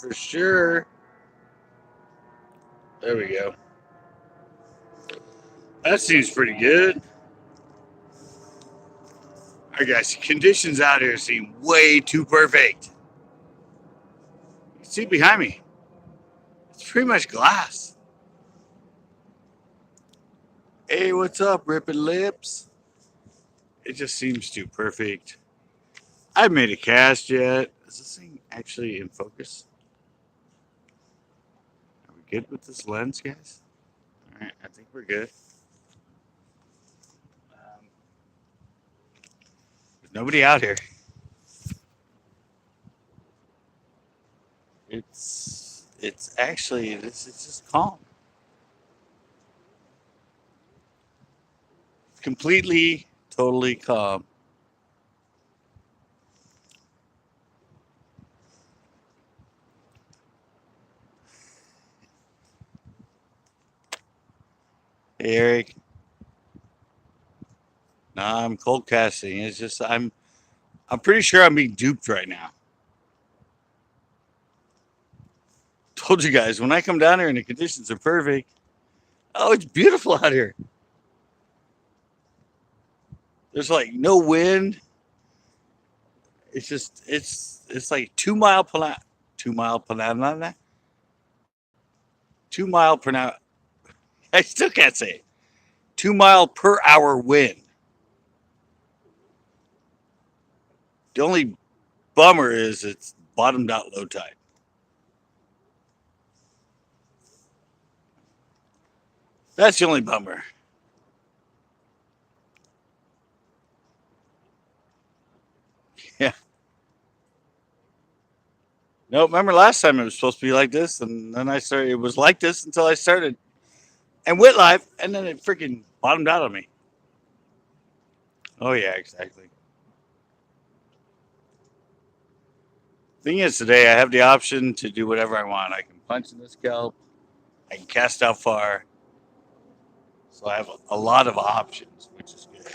for sure. There we go. That seems pretty good. All right, guys. Conditions out here seem way too perfect. You see behind me. It's pretty much glass. Hey, what's up, ripping lips? It just seems too perfect. I haven't made a cast yet. Is this thing actually in focus? Are we good with this lens, guys? All right, I think we're good. There's nobody out here. It's actually this is just calm. Completely, totally calm. Hey, Eric. Nah, I'm cold casting. It's just I'm pretty sure I'm being duped right now. Told you guys when I come down here and the conditions are perfect. Oh, it's beautiful out here. There's like no wind. It's just it's like 2 mile per hour. 2 mile per hour. 2 mile per hour. I still can't say it. 2 mile per hour wind. The only bummer is it's bottomed out low tide. That's the only bummer. Yeah. No, remember last time it was supposed to be like this, and then I started. It was like this until I started and went live, and then it freaking bottomed out on me. Oh yeah, exactly. Thing is, today I have the option to do whatever I want. I can punch in the scalp. I can cast out far. So I have a lot of options, which is good.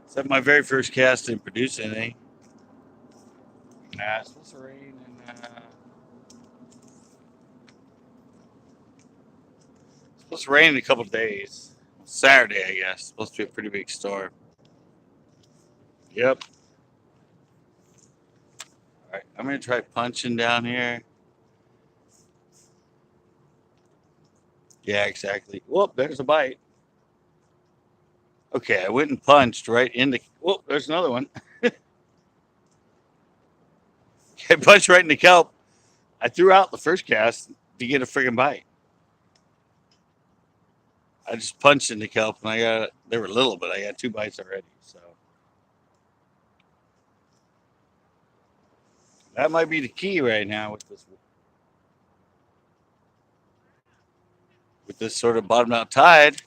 Except my very first cast didn't produce anything. Nah, it's supposed to rain and it's supposed to rain in a couple of days. Saturday, I guess. It's supposed to be a pretty big storm. Yep. All right, I'm gonna try punching down here. Yeah, exactly. Whoop, there's a bite. Okay, I went and punched right in the. Whoop, there's another one. I punched right in the kelp. I threw out the first cast to get a friggin' bite. I just punched in the kelp and I got. They were little, but I got 2 bites already. So that might be the key right now with this sort of bottom out tide.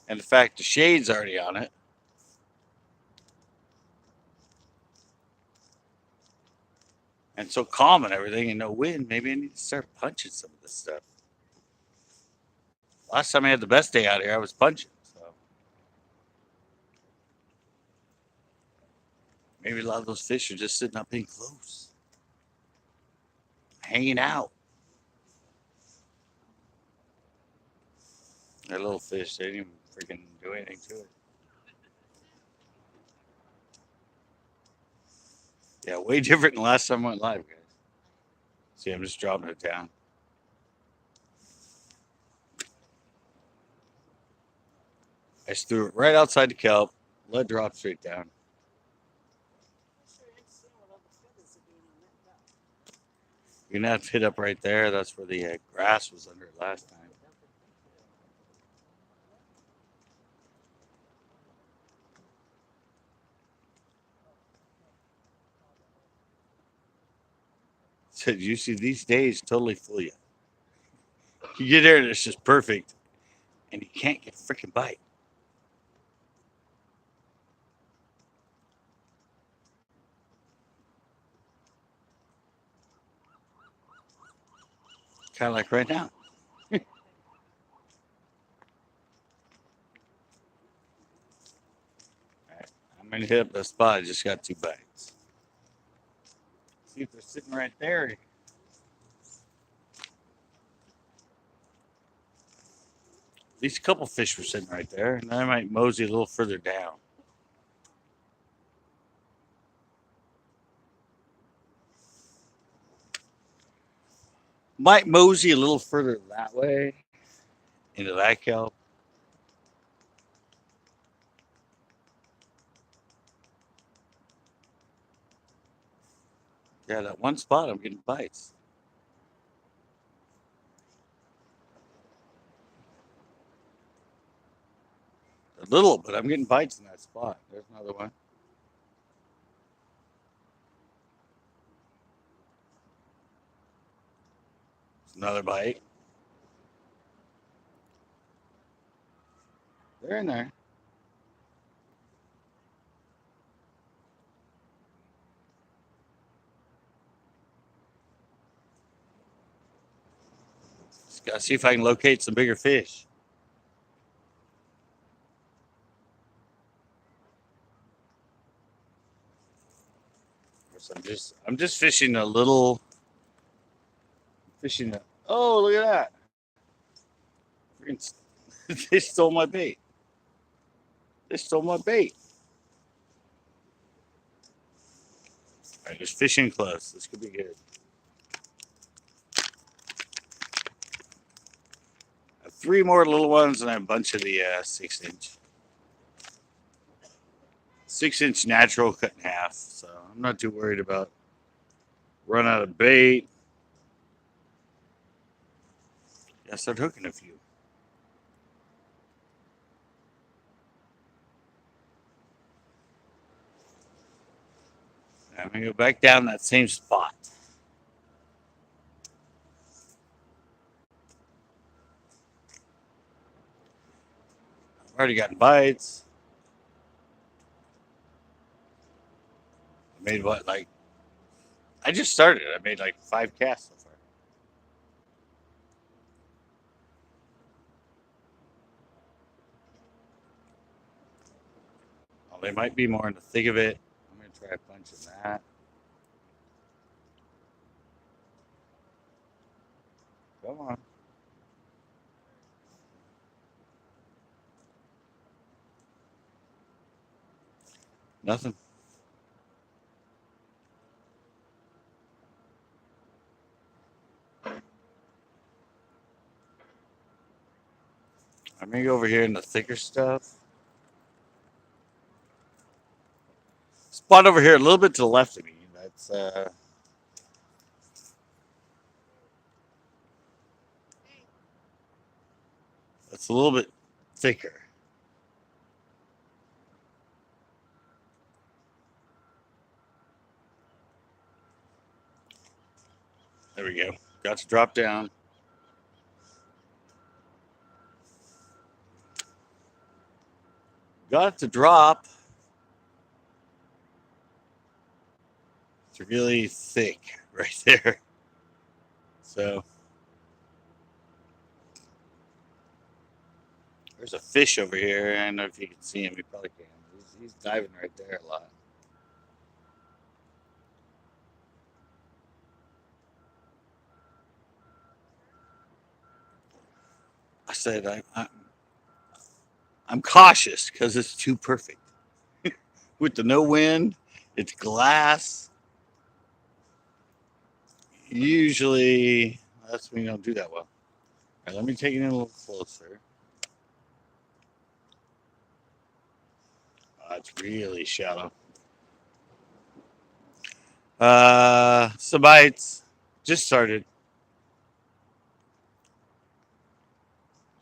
And the fact the shade's already on it. And so calm and everything and no wind, maybe I need to start punching some of this stuff. Last time I had the best day out here, I was punching. So maybe a lot of those fish are just sitting up in close, hanging out. They're little fish. They didn't even freaking do anything to it. Yeah, way different than last time I went live, guys. See, I'm just dropping it down. I just threw it right outside the kelp, let it drop straight down. You're gonna have to hit up right there. That's where the grass was under it last time. Said you see these days totally fool you. You get there and it's just perfect, and you can't get a freaking bite. Kind of like right now. I'm gonna hit up the spot. I just got 2 bites. See if they're sitting right there. At least a couple fish were sitting right there, and I might mosey a little further down. Might mosey a little further that way into that kelp. Yeah, that one spot I'm getting bites. A little, but I'm getting bites in that spot. There's another one. There's another bite. They're in there. Just gotta see if I can locate some bigger fish. I'm just fishing a little. Fishing a. Oh, look at that! They stole my bait. They stole my bait. All right, just fishing close. This could be good. I have 3 more little ones and a bunch of the 6-inch. 6-inch natural cut in half, so I'm not too worried about run out of bait. Yeah, start hooking a few. I'm gonna go back down that same spot. I've already gotten bites. I made what, like, I just started. I made like 5 casts so far. Well, they might be more in the thick of it. I'm gonna try punching that. Come on. Nothing. I'm gonna go over here in the thicker stuff. Spot over here, a little bit to the left of me. That's a little bit thicker. There we go. Got to drop down. Got to drop. It's really thick right there. So there's a fish over here. I don't know if you can see him. You probably can. He's diving right there a lot. I said I'm cautious because it's too perfect. With the no wind, it's glass. Usually, that's when you don't do that well. All right, let me take it in a little closer. It's really shallow. Some bites. Just started.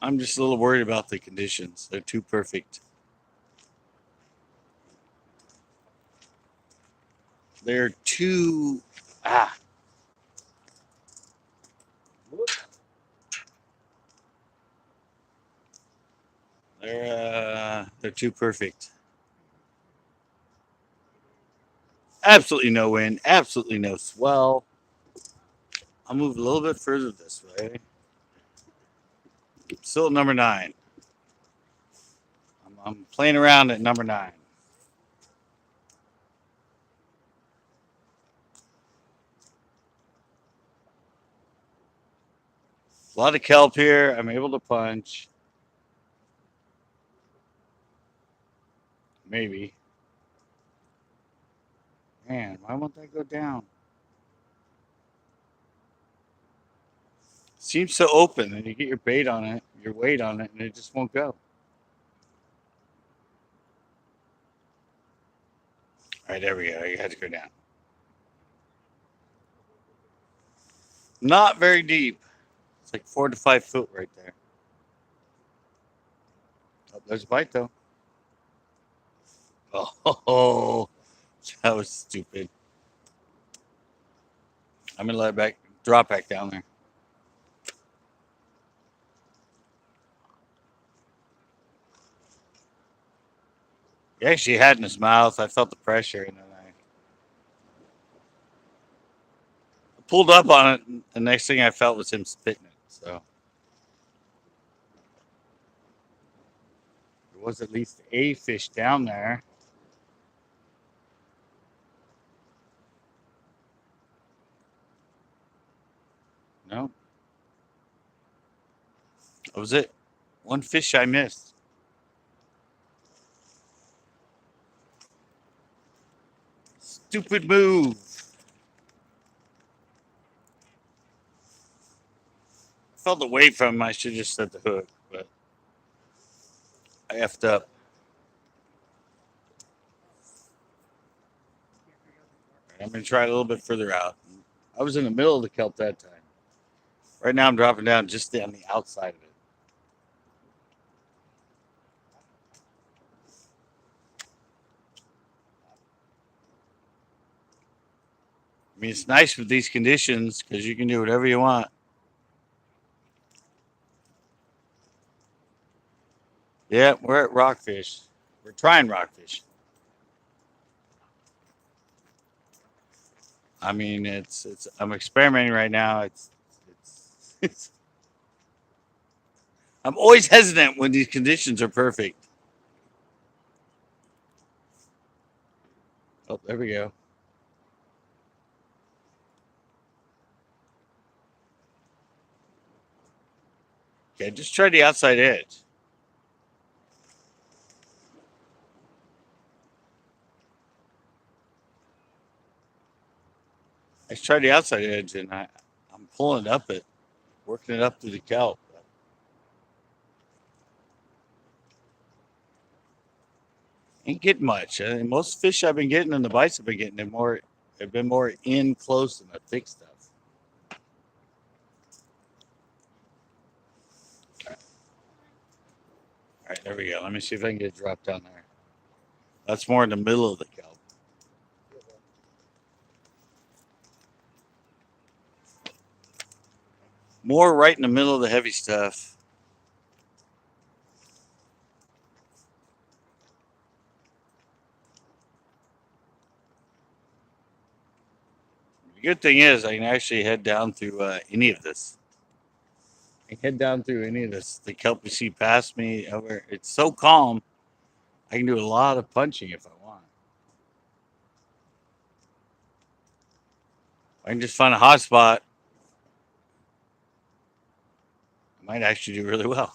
I'm just a little worried about the conditions. They're too perfect. They're too they're too perfect. Absolutely no wind, absolutely no swell. I'll move a little bit further this way. Still at number 9. I'm playing around at number 9. A lot of kelp here. I'm able to punch. Maybe. Man, why won't that go down? Seems so open, and you get your bait on it, your weight on it, and it just won't go. All right, there we go. You had to go down. Not very deep. It's like 4 to 5 foot right there. Oh, there's a bite though. Oh, that was stupid. I'm gonna let it back drop back down there. He actually had in his mouth. I felt the pressure, and then I pulled up on it. And the next thing I felt was him spitting it. So there was at least a fish down there. No, that was it. One fish I missed. Stupid move. Felt the weight from him. I should just set the hook, but I effed up. I'm gonna try it a little bit further out. I was in the middle of the kelp that time. Right now I'm dropping down just on the outside of it. I mean, it's nice with these conditions because you can do whatever you want. Yeah, we're at Rockfish. We're trying Rockfish. I mean, it's. I'm experimenting right now. It's I'm always hesitant when these conditions are perfect. Oh, there we go. Okay, just try the outside edge. I tried the outside edge, and I'm pulling it up it, working it up through the kelp. Ain't getting much. Most fish I've been getting and the bites I've been getting have been more in close than the thick stuff. All right, there we go. Let me see if I can get it dropped down there. That's more in the middle of the kelp. More right in the middle of the heavy stuff. The good thing is I can actually head down through any of this. I can head down through any of this. The kelp you see past me, over. It's so calm. I can do a lot of punching if I want. I can just find a hot spot. I might actually do really well.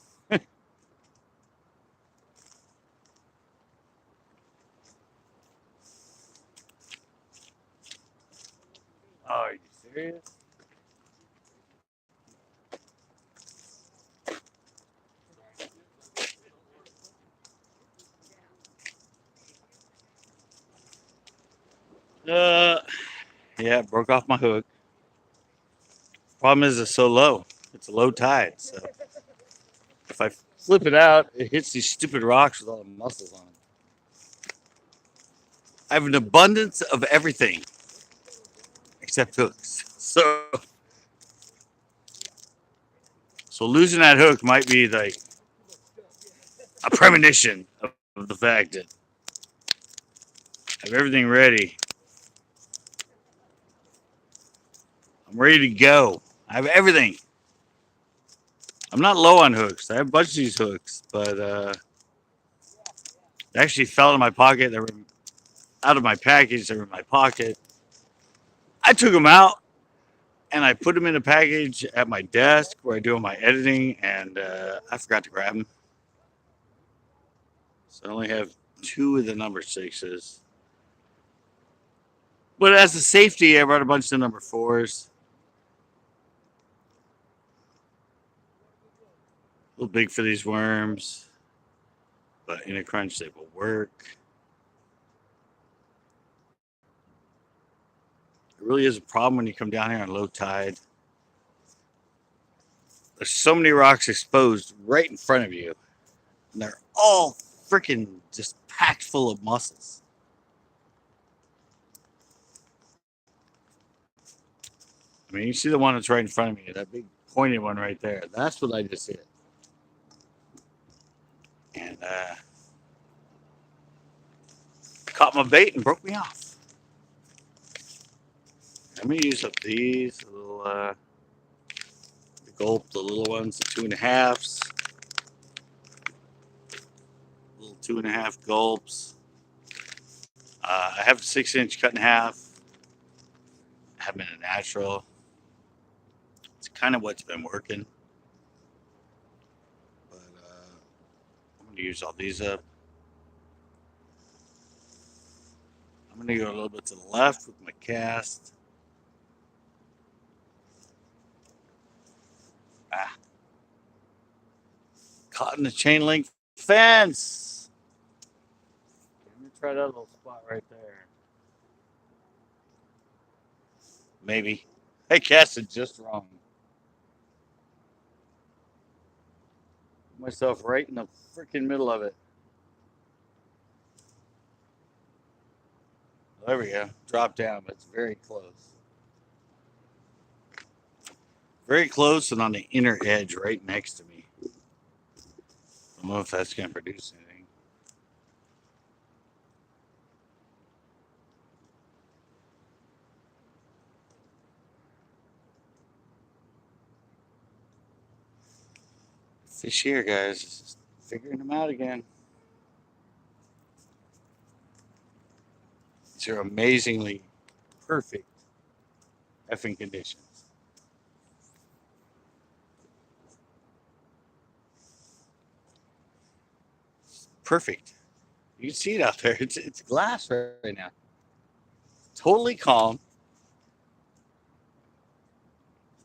Oh, are you serious? Uh, yeah, broke off my hook. Problem is, it's so low. It's a low tide, so if I flip it out, it hits these stupid rocks with all the mussels on them. I have an abundance of everything except hooks. So losing that hook might be like a premonition of the fact that I have everything ready. I'm ready to go. I have everything. I'm not low on hooks. I have a bunch of these hooks, but they actually fell in my pocket. They were out of my package. They were in my pocket. I took them out. and I put them in a package at my desk where I do my editing, and I forgot to grab them. So I only have two of the number sixes. But as a safety, I brought a bunch of number fours. A little big for these worms, but in a crunch they will work. It really is a problem when you come down here on low tide. There's so many rocks exposed right in front of you, and they're all freaking just packed full of mussels. I mean, you see the one that's right in front of me, that big pointed one right there. That's what I just hit. And caught my bait and broke me off. I'm going to use up these little the gulp, the little ones, the 2.5s. Little 2.5 gulps. I have a 6-inch cut in half. I have been a natural. It's kind of what's been working. But I'm going to use all these up. I'm going to go a little bit to the left with my cast. Caught in the chain link fence. Let me try that little spot right there. Maybe. I cast it just wrong. Put myself right in the freaking middle of it. There we go. Drop down, but it's very close. Very close and on the inner edge right next to me. I don't know if that's going to produce anything. Fish here, guys. Just figuring them out again. These are amazingly perfect effing conditions. Perfect. You can see it out there. It's glass right now. Totally calm.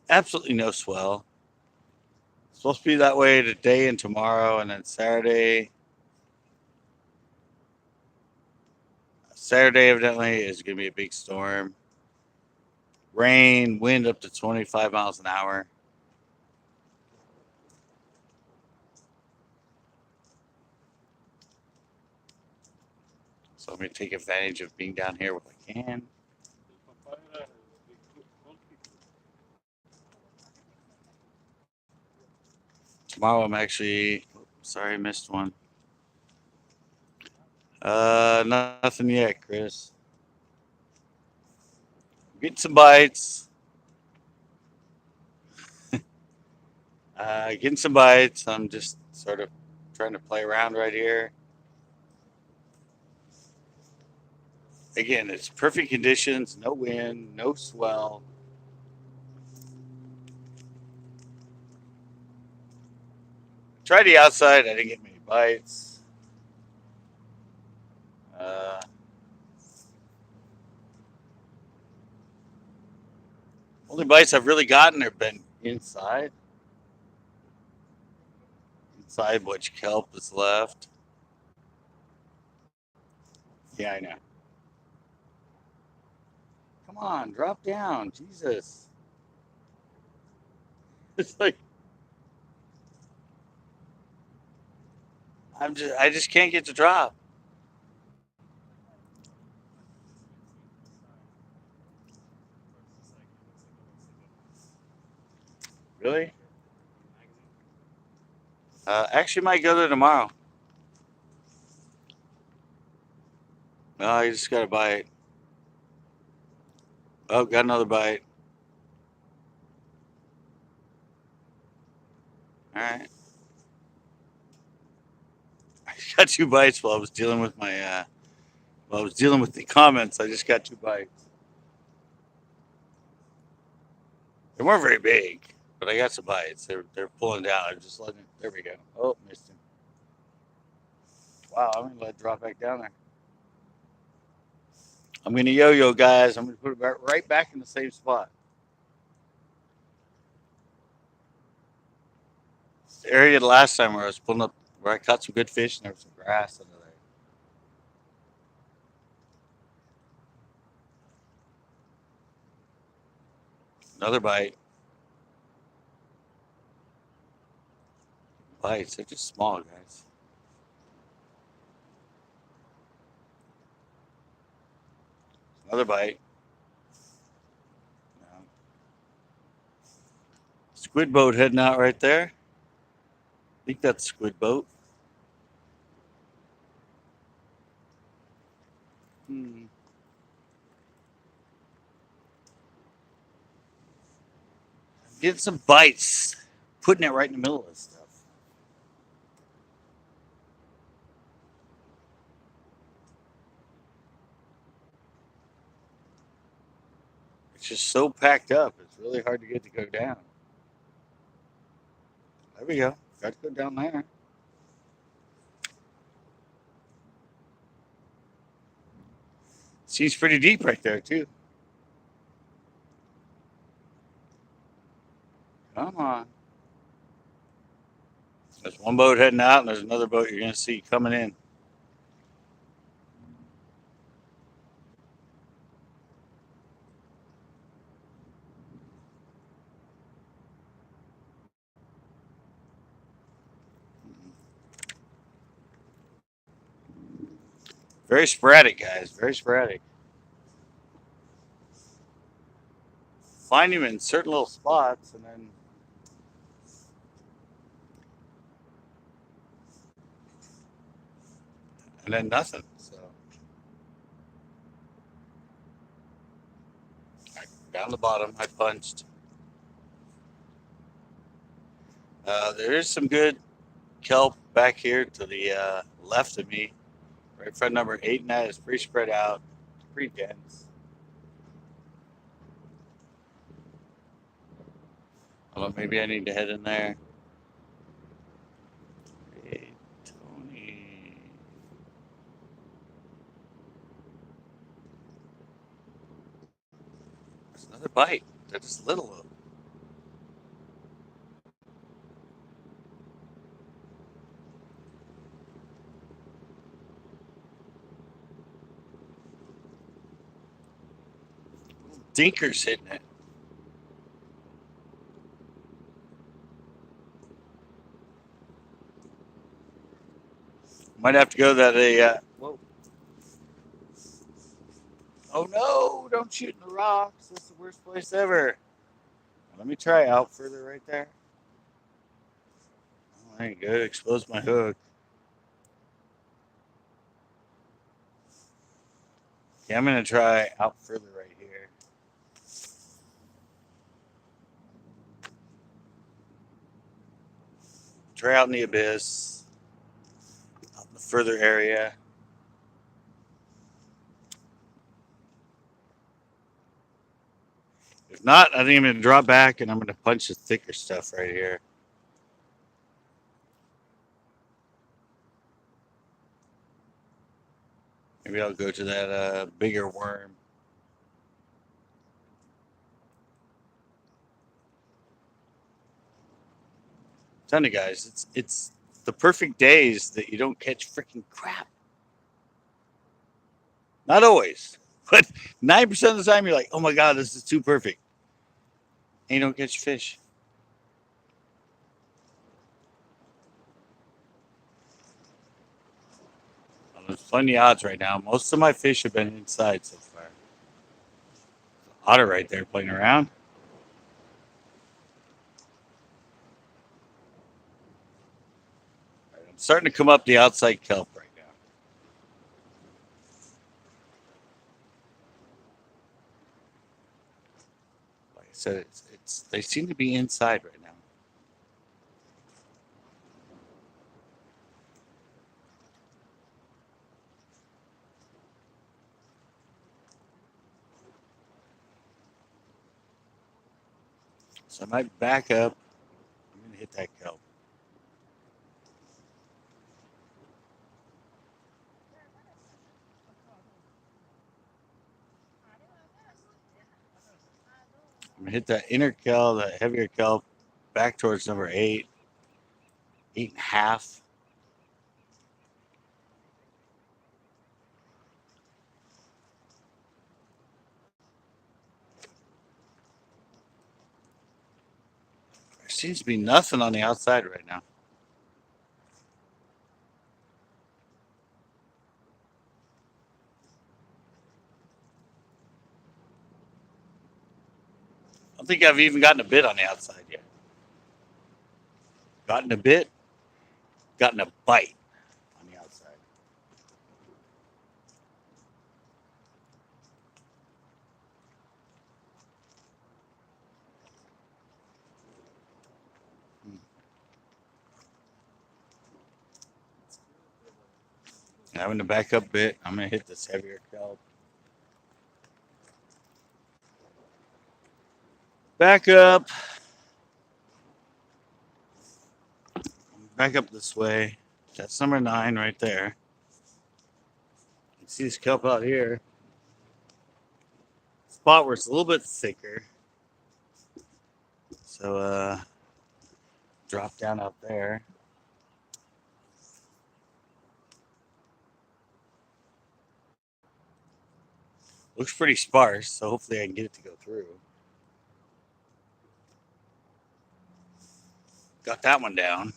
Absolutely no swell. It's supposed to be that way today and tomorrow, and then Saturday. Saturday evidently is going to be a big storm. Rain, wind up to 25 miles an hour. So I'm going to take advantage of being down here if I can. Tomorrow I'm actually, sorry I missed one. Nothing yet, Chris. Getting some bites. Getting some bites. I'm just sort of trying to play around right here. Again, it's perfect conditions, no wind, no swell. Tried the outside, I didn't get many bites. Only bites I've really gotten have been inside. Inside which kelp is left. Yeah, I know. Come on, drop down. Jesus. It's like I just can't get to drop. Really? Actually might go there tomorrow. Oh, I just got a bite. Oh, got another bite. All right. I got 2 bites while I was dealing with my while I was dealing with the comments. I just got 2 bites. They weren't very big, but I got some bites. They're pulling down. I'm just letting it. There we go. Oh, missed him. Wow, I'm gonna let it drop back down there. I'm gonna yo-yo, guys. I'm gonna put it right back in the same spot. The area the last time where I was pulling up, where I caught some good fish, and there was some grass under there. Another bite. Bites. They're just small, guys. Another bite. No. Squid boat heading out right there. I think that's squid boat. Hmm. Getting some bites. Putting it right in the middle of this stuff. It's just so packed up. It's really hard to get to go down. There we go. Got to go down there. Seems pretty deep right there, too. Come on. There's one boat heading out, and there's another boat you're going to see coming in. Very sporadic, guys. Very sporadic. Find him in certain little spots, and then nothing. So down the bottom, I punched. There is some good kelp back here to the left of me. Right front number 8 and that is pretty spread out, pretty dense. Although maybe I need to head in there. Hey, Tony. There's another bite. They're just little though. Dinker's hitting it. Might have to go that whoa. Oh no! Don't shoot in the rocks. That's the worst place ever. Let me try out further right there. Oh, ain't good. Exposed my hook. Okay, I'm gonna try out further right here. Try out in the abyss, out in the further area. If not, I think I'm gonna drop back and I'm gonna punch the thicker stuff right here. Maybe I'll go to that bigger worm. I'm telling you guys, it's the perfect days that you don't catch freaking crap. Not always, but 9% of the time you're like, oh my god, this is too perfect, and you don't catch fish. Well, there's plenty of odds right now. Most of my fish have been inside so far. Otter right there playing around. Right, I'm starting to come up the outside kelp right now. Like I said, it's they seem to be inside right now. So I might back up. I'm going to hit that kelp. I'm going to hit that inner kelp, that heavier kelp, back towards number 8, 8.5. There seems to be nothing on the outside right now. I don't think I've even gotten a bit on the outside yet. Gotten a bit, gotten a bite on the outside. Having to back up a bit. I'm going to hit this heavier kelp. Back up. Back up this way. That's number 9 right there. You can see this kelp out here. Spot where it's a little bit thicker. So drop down out there. Looks pretty sparse, so hopefully I can get it to go through. Got that one down.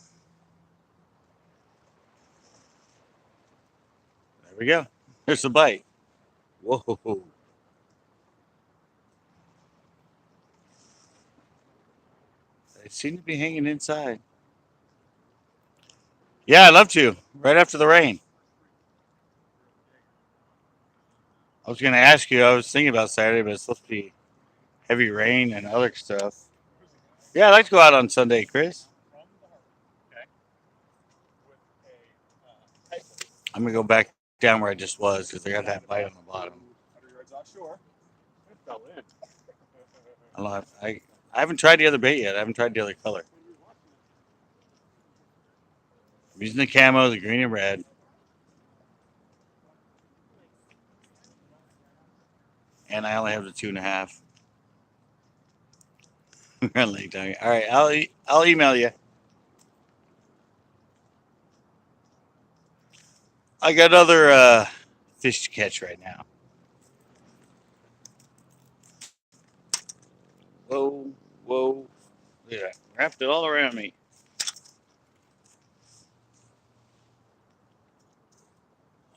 There we go. There's the bite. Whoa. They seem to be hanging inside. Yeah, I'd love to. Right after the rain. I was going to ask you, I was thinking about Saturday, but it's supposed to be heavy rain and other stuff. Yeah, I'd like to go out on Sunday, Chris. I'm going to go back down where I just was because I got that bite on the bottom. I haven't tried the other bait yet. I haven't tried the other color. I'm using the camo, the green and red. And I only have the 2.5. All right, I'll email you. I got other fish to catch right now. Whoa. Look at that. Wrapped it all around me.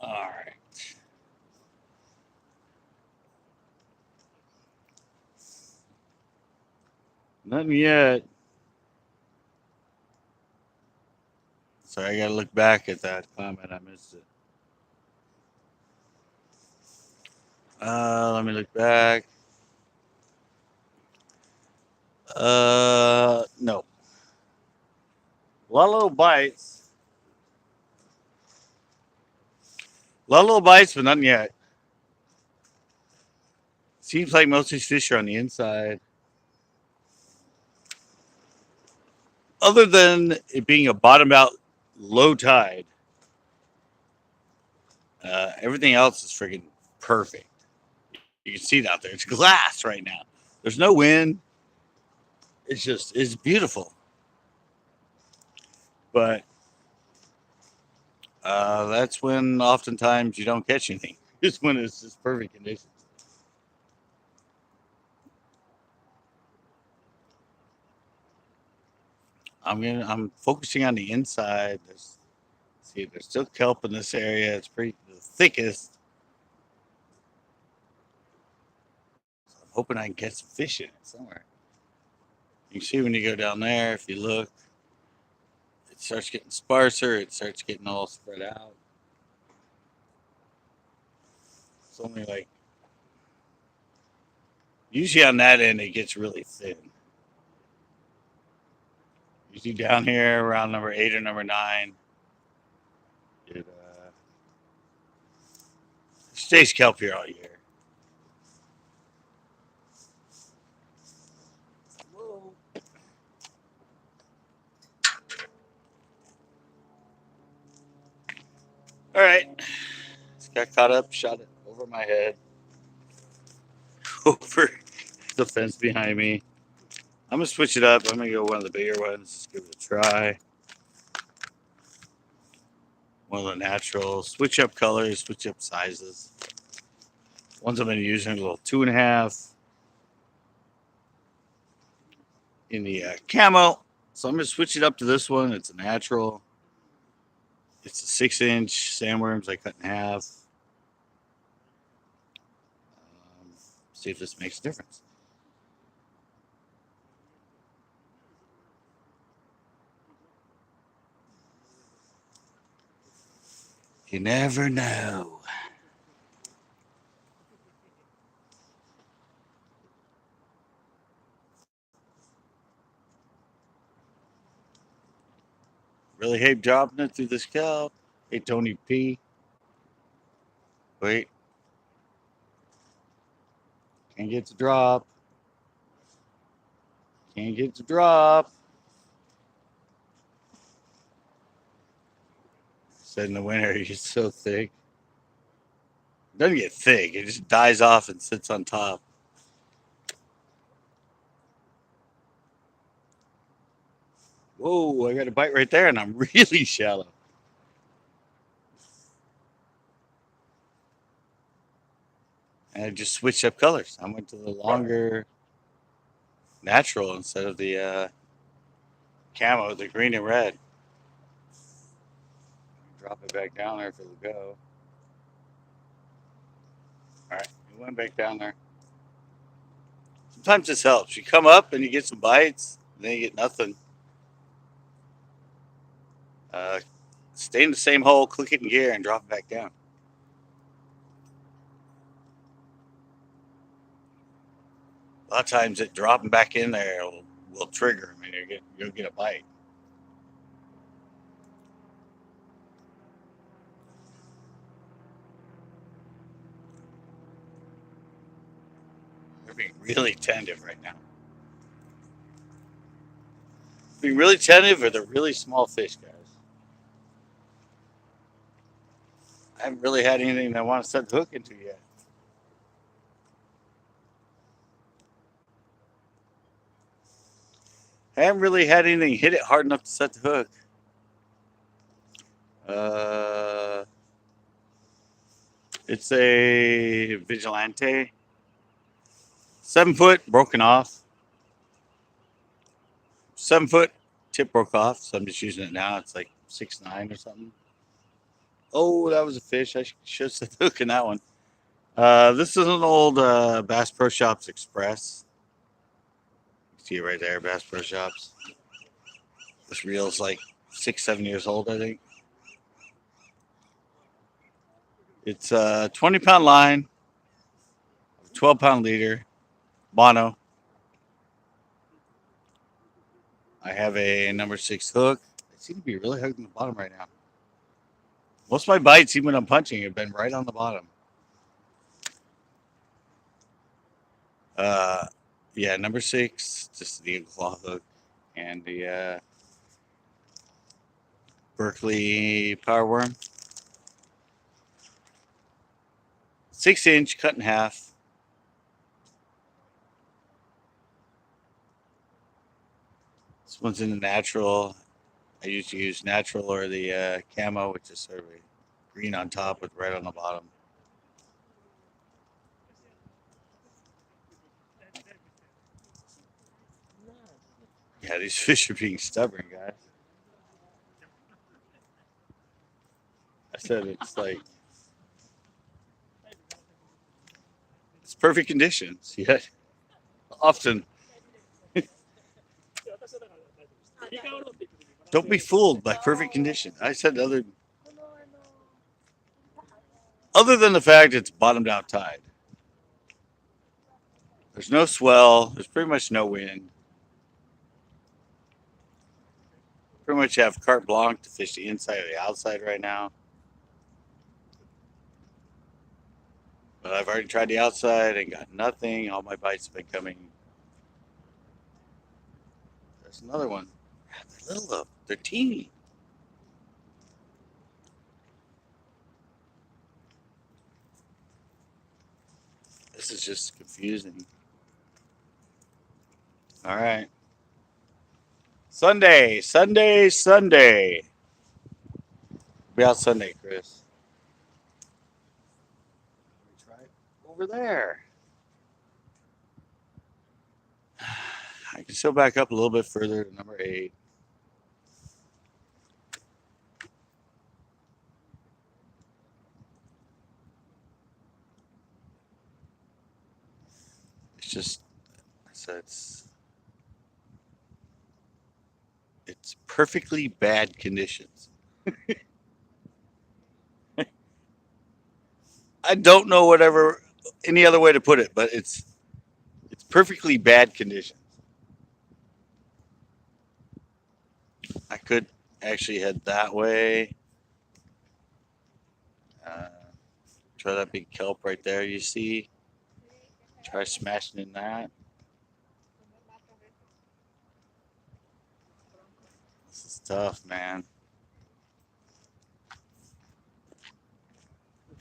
All right. Nothing yet. Sorry, I gotta look back at that comment. I missed it. Let me look back. No. A lot of little bites. A lot of little bites, but nothing yet. Seems like most of these fish are on the inside. Other than it being a bottom out low tide, everything else is freaking perfect. You can see it out there. It's glass right now. There's no wind. It's beautiful. But that's when oftentimes you don't catch anything. Just when it's just perfect conditions. I'm focusing on the inside. There's still kelp in this area. It's pretty the thickest. So I'm hoping I can catch some fish in it somewhere. You can see when you go down there, if you look, it starts getting sparser. It starts getting all spread out. It's only like usually on that end it gets really thin. Usually down here around number 8 or number 9, it stays kelp here all year. Whoa. All right. Just got caught up, shot it over my head, over the fence behind me. I'm going to switch it up. I'm going to go one of the bigger ones. Just give it a try. One of the natural. Switch up colors, switch up sizes. Ones I've been using a little 2.5 in the camo. So I'm going to switch it up to this one. It's a natural. It's a 6-inch sandworms I cut in half. See if this makes a difference. You never know. Really hate dropping it through the scalp. Hey, Tony P. Wait. Can't get to drop. Can't get to drop. Said in the winter, he's so thick. It doesn't get thick. It just dies off and sits on top. Whoa, I got a bite right there, and I'm really shallow. And I just switched up colors. I went to the longer natural instead of the camo, the green and red. Drop it back down there for the go. All right, it went back down there. Sometimes this helps. You come up and you get some bites, and then you get nothing. Stay in the same hole, click it in gear, and drop it back down. A lot of times, it dropping back in there will trigger them, and you'll get a bite. They're being really tentative right now. Being really tentative, or they're really small fish, guys. I haven't really had anything that I want to set the hook into yet. I haven't really had anything hit it hard enough to set the hook. It's a Vigilante. 7 foot, broken off. 7 foot, tip broke off, so I'm just using it now. It's like 6'9" or something. Oh, that was a fish. I should have set the hook in that one. This is an old Bass Pro Shops Express. You see it right there, Bass Pro Shops. This reel's like 6-7 years old, I think. It's a 20-pound line, 12-pound leader, mono. I have a number 6 hook. I seem to be really hooked on the bottom right now. Most of my bites, even when I'm punching, have been right on the bottom. Yeah, number 6, just the claw hook, and the Berkeley power worm. 6-inch, cut in half. This one's in the natural. I used to use natural or the camo, which is sort of a green on top with red on the bottom. Yeah, these fish are being stubborn, guys. I said it's like it's perfect conditions. Yet often, don't be fooled by perfect conditions. I said other than the fact it's bottomed out tide. There's no swell. There's pretty much no wind. Pretty much have carte blanche to fish the inside or the outside right now. But I've already tried the outside and got nothing. All my bites have been coming. There's another one. They're little though. They're teeny. This is just confusing. All right. Sunday, Sunday, Sunday. Be out Sunday, Chris. Let me try it over there. I can still back up a little bit further to number 8. It's just, so it's perfectly bad conditions. I don't know whatever any other way to put it, but it's perfectly bad conditions. I could actually head that way. Uh, try that big kelp right there. You see? Try smashing in that. This is tough, man.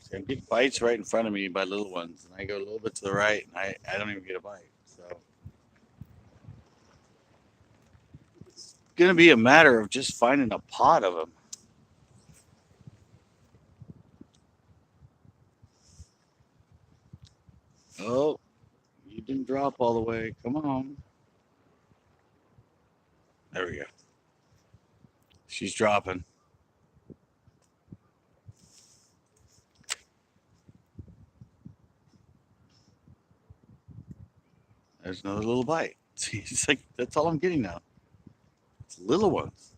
See, I'm getting bites right in front of me by little ones, and I go a little bit to the right, and I don't even get a bite. So it's gonna be a matter of just finding a pot of them. Oh, you didn't drop all the way. Come on. There we go. She's dropping. There's another little bite. See, it's like that's all I'm getting now. It's little ones.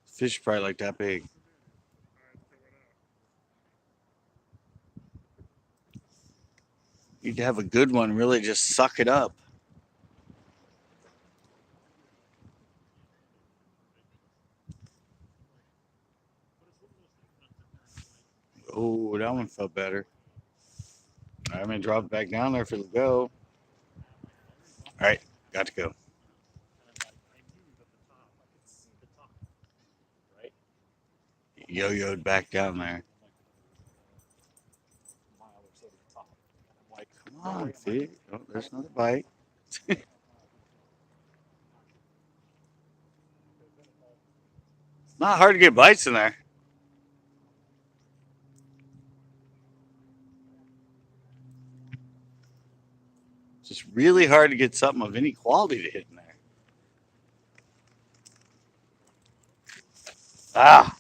Fish probably like that big. You'd have a good one, really just suck it up. Oh, that one felt better. I'm gonna drop it back down there for the go. All right, got to go. Yo-yoed back down there. Come on, fish. Oh, there's another bite. Not hard to get bites in there. It's just really hard to get something of any quality to hit in there. Ah,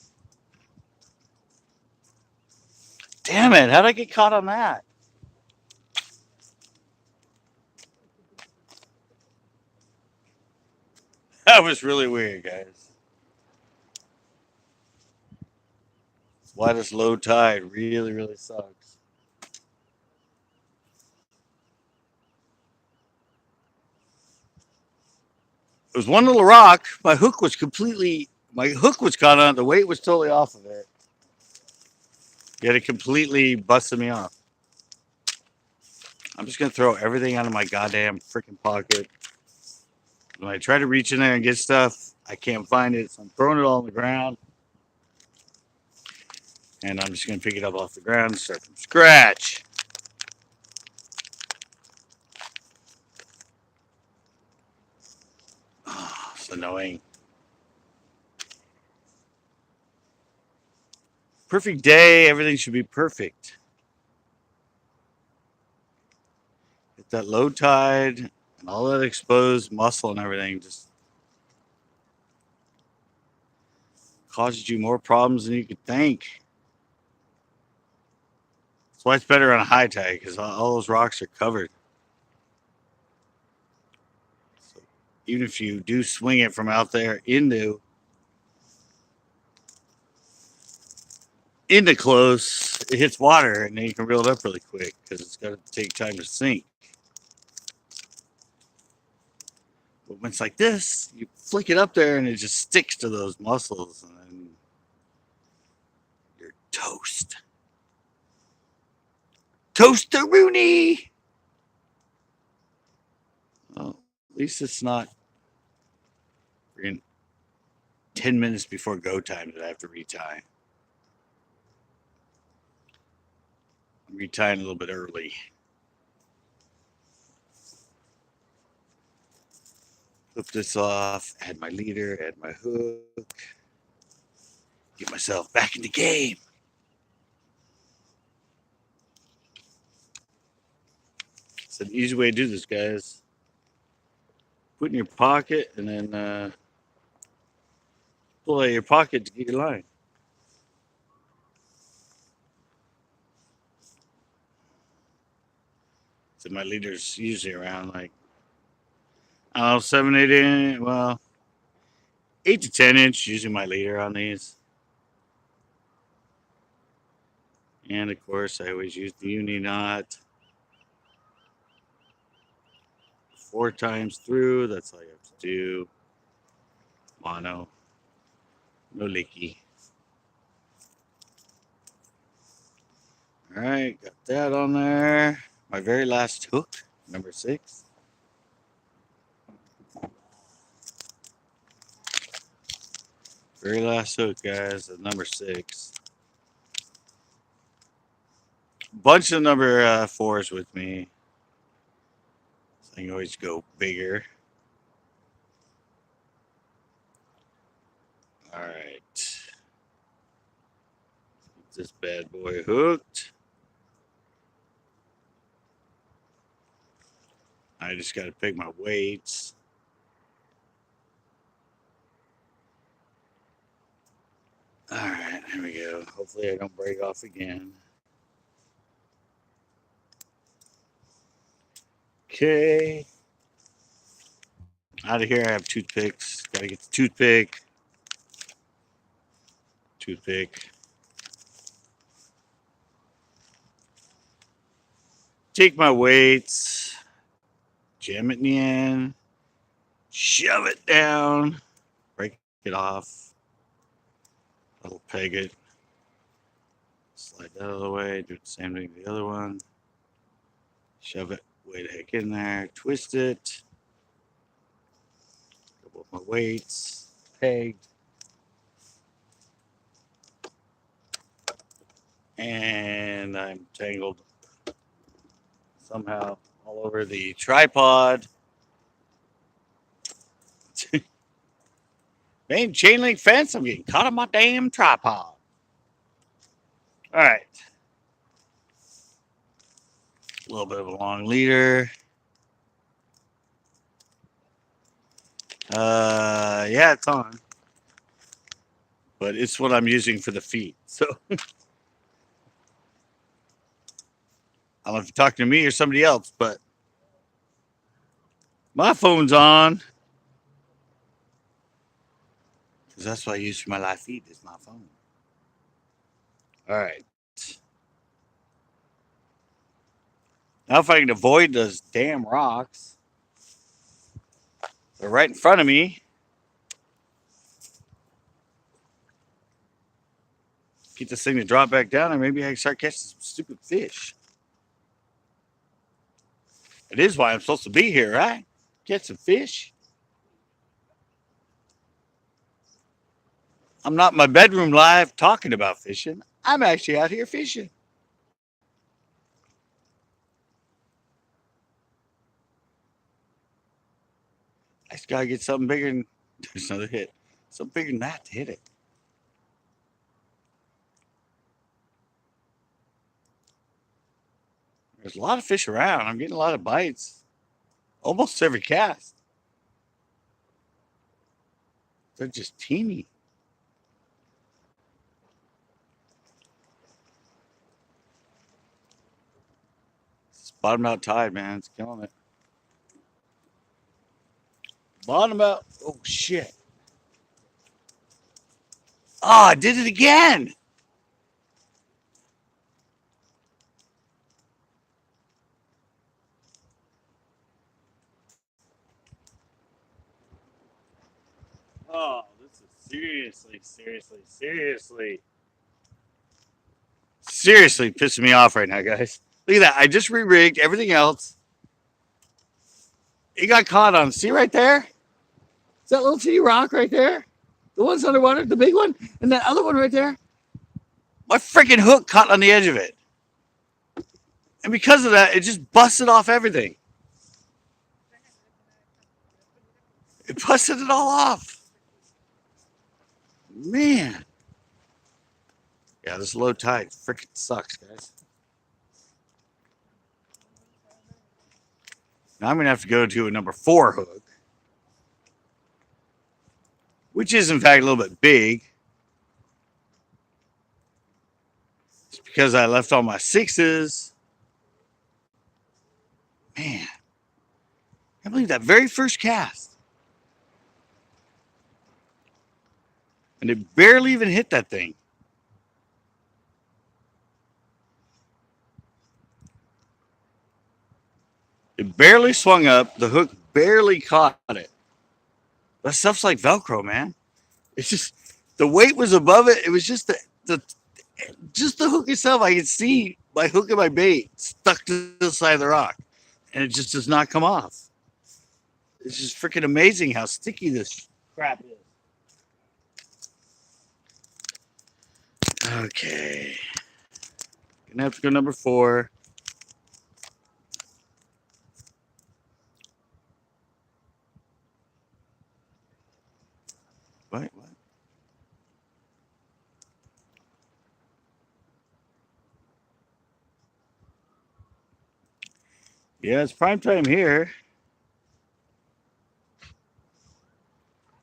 damn it. How'd I get caught on that? That was really weird, guys. That's why this low tide really, really sucks. It was one little rock. My hook was caught on it. The weight was totally off of it. Yet it completely busted me off. I'm just going to throw everything out of my goddamn freaking pocket. When I try to reach in there and get stuff, I can't find it. So I'm throwing it all on the ground. And I'm just going to pick it up off the ground and start from scratch. Oh, it's annoying. Perfect day. Everything should be perfect. Get that low tide and all that exposed muscle and everything just causes you more problems than you could think. That's why it's better on a high tide because all those rocks are covered. So even if you do swing it from out there into close, it hits water and then you can reel it up really quick because it's got to take time to sink. But when it's like this, you flick it up there and it just sticks to those muscles and then you're toast. Toast-a-rooney! Well, at least it's not 10 minutes before go time that I have to retie. I'm retying a little bit early. Flip this off, add my leader, add my hook, get myself back in the game. It's an easy way to do this, guys. Put in your pocket and then pull out your pocket to get your line. So my leader's usually around like, I don't know, 7, 8 inch, well, 8 to 10 inch, usually my leader on these. And of course, I always use the uni knot. 4 times through, that's all you have to do. Mono, no leaky. All right, got that on there. My very last hook, number 6. Very last hook, guys, at number 6. Bunch of number 4s with me. So I can always go bigger. All right. Get this bad boy hooked. I just got to pick my weights. All right, here we go. Hopefully I don't break off again. Okay. Out of here, I have toothpicks. Got to get the toothpick. Toothpick. Take my weights. Jam it in the end. Shove it down. Break it off. I'll peg it. Slide that out of the way. Do the same thing to the other one. Shove it way the heck in there. Twist it. Couple of my weights. Pegged. And I'm tangled somehow all over the tripod. Main chain link fence. I'm getting caught on my damn tripod. All right. A little bit of a long leader. Yeah, it's on. But it's what I'm using for the feet. So I don't know if you're talking to me or somebody else, but my phone's on. Because that's what I use for my live feed is my phone. All right. Now if I can avoid those damn rocks. They're right in front of me. Get this thing to drop back down and maybe I can start catching some stupid fish. It is why I'm supposed to be here, right? Catch some fish. I'm not in my bedroom live talking about fishing. I'm actually out here fishing. I just gotta get something bigger than there's another hit. Something bigger than that to hit it. There's a lot of fish around. I'm getting a lot of bites. Almost every cast. They're just teeny. It's bottom out tide, man. It's killing it. Bottom out. Oh, shit. Oh, I did it again. Oh, this is seriously pissing me off right now, guys. Look at that. I just re-rigged everything else. It got caught on. See right there? Is that little teeny rock right there? The one's underwater, the big one, and that other one right there. My freaking hook caught on the edge of it. And because of that, it just busted off everything. It busted it all off. Man. Yeah, this low tide freaking sucks, guys. Now I'm going to have to go to a number 4 hook, which is in fact a little bit big. It's because I left all my 6s. Man, I believe that very first cast. And it barely even hit that thing. It barely swung up. The hook barely caught it. That stuff's like Velcro, man. It's just the weight was above it. It was just the hook itself. I could see my hook and my bait stuck to the side of the rock, and it just does not come off. It's just freaking amazing how sticky this crap is. Okay, gonna have to go number 4. What? Yeah, it's prime time here.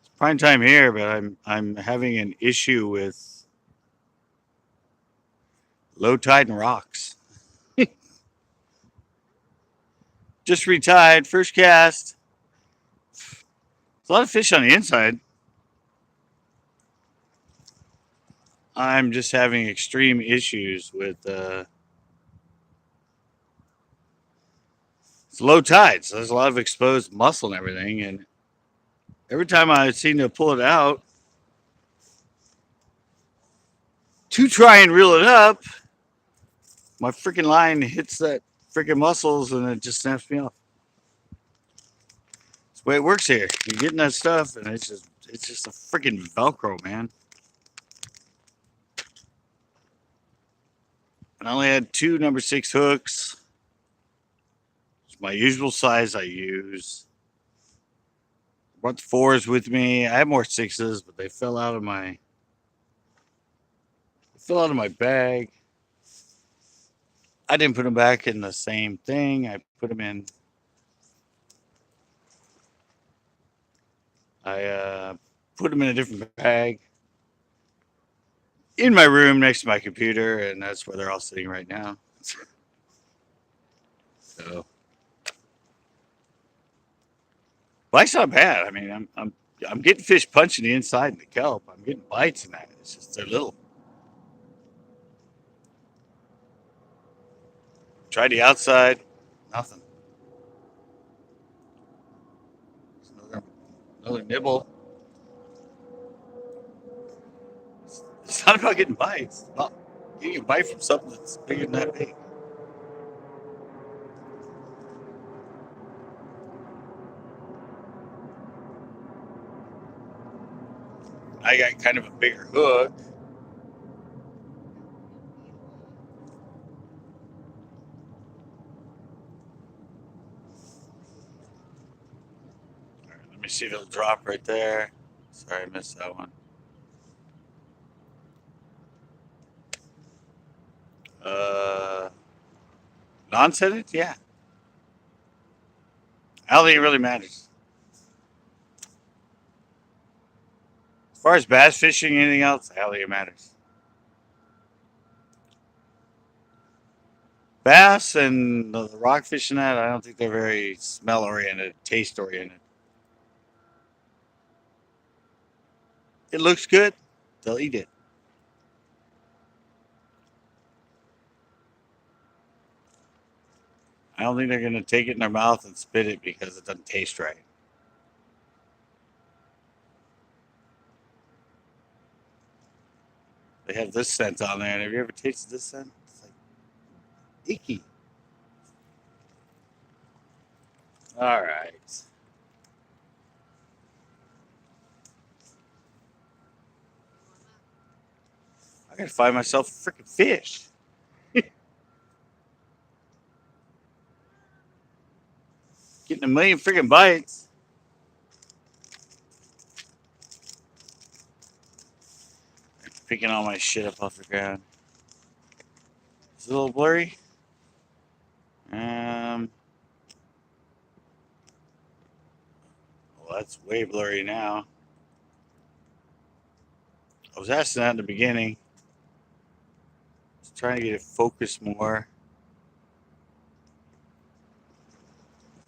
It's prime time here, but I'm having an issue with low tide and rocks. Just retied, first cast. There's a lot of fish on the inside. I'm just having extreme issues with it's low tide, so there's a lot of exposed muscle and everything. And every time I seem to pull it out to try and reel it up, my freaking line hits that freaking muscles and it just snaps me off. That's the way it works here. You're getting that stuff, and it's just a freaking Velcro, man. And I only had 2 number 6 hooks. It's my usual size I use. Brought the 4s with me. I have more 6s, but they fell out of my bag. I didn't put them back in the same thing. I put them in. I put them in a different bag in my room next to my computer, and that's where they're all sitting right now. So, bite's not bad. I mean, I'm getting fish punching the inside in the kelp. I'm getting bites in that. It's just they're little. Try the outside, nothing. Another nibble. It's not about getting bites. It's about getting a bite from something that's bigger than that big. I got kind of a bigger hook. All right, let me see if it'll drop right there. Sorry, I missed that one. Non-scented? Yeah. I don't think it really matters. As far as bass fishing, anything else, I don't think it matters. Bass and the rockfish and that, I don't think they're very smell oriented, taste oriented. It looks good, they'll eat it. I don't think they're going to take it in their mouth and spit it because it doesn't taste right. They have this scent on there, and have you ever tasted this scent? It's like icky. All right. I gotta find myself a freaking fish. Getting a million freaking bites. Picking all my shit up off the ground. It's a little blurry. Well, that's way blurry now. I was asking that in the beginning. I was trying to get it focused more.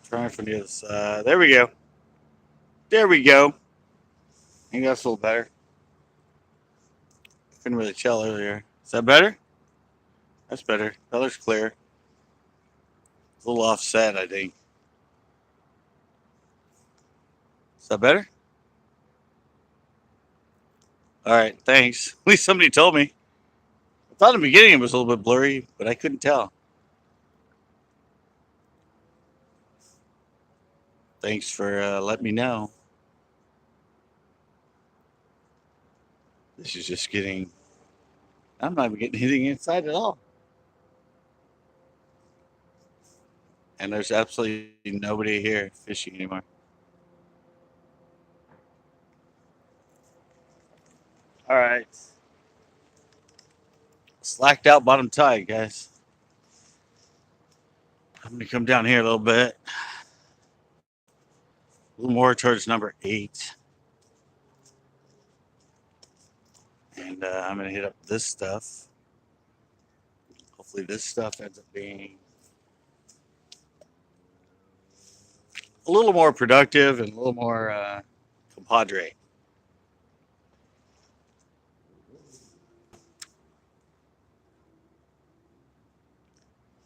Trying from the other side. There we go. There we go. I think that's a little better. Couldn't really tell earlier. Is that better? That's better. Color's clear. It's a little offset, I think. Is that better? All right, thanks. At least somebody told me. I thought in the beginning it was a little bit blurry, but I couldn't tell. Thanks for letting me know. This is just getting... I'm not even getting anything inside at all. And there's absolutely nobody here fishing anymore. All right. Slacked out bottom tide, guys. I'm going to come down here a little bit. A little more towards number 8. And I'm going to hit up this stuff. Hopefully this stuff ends up being a little more productive and a little more compadre.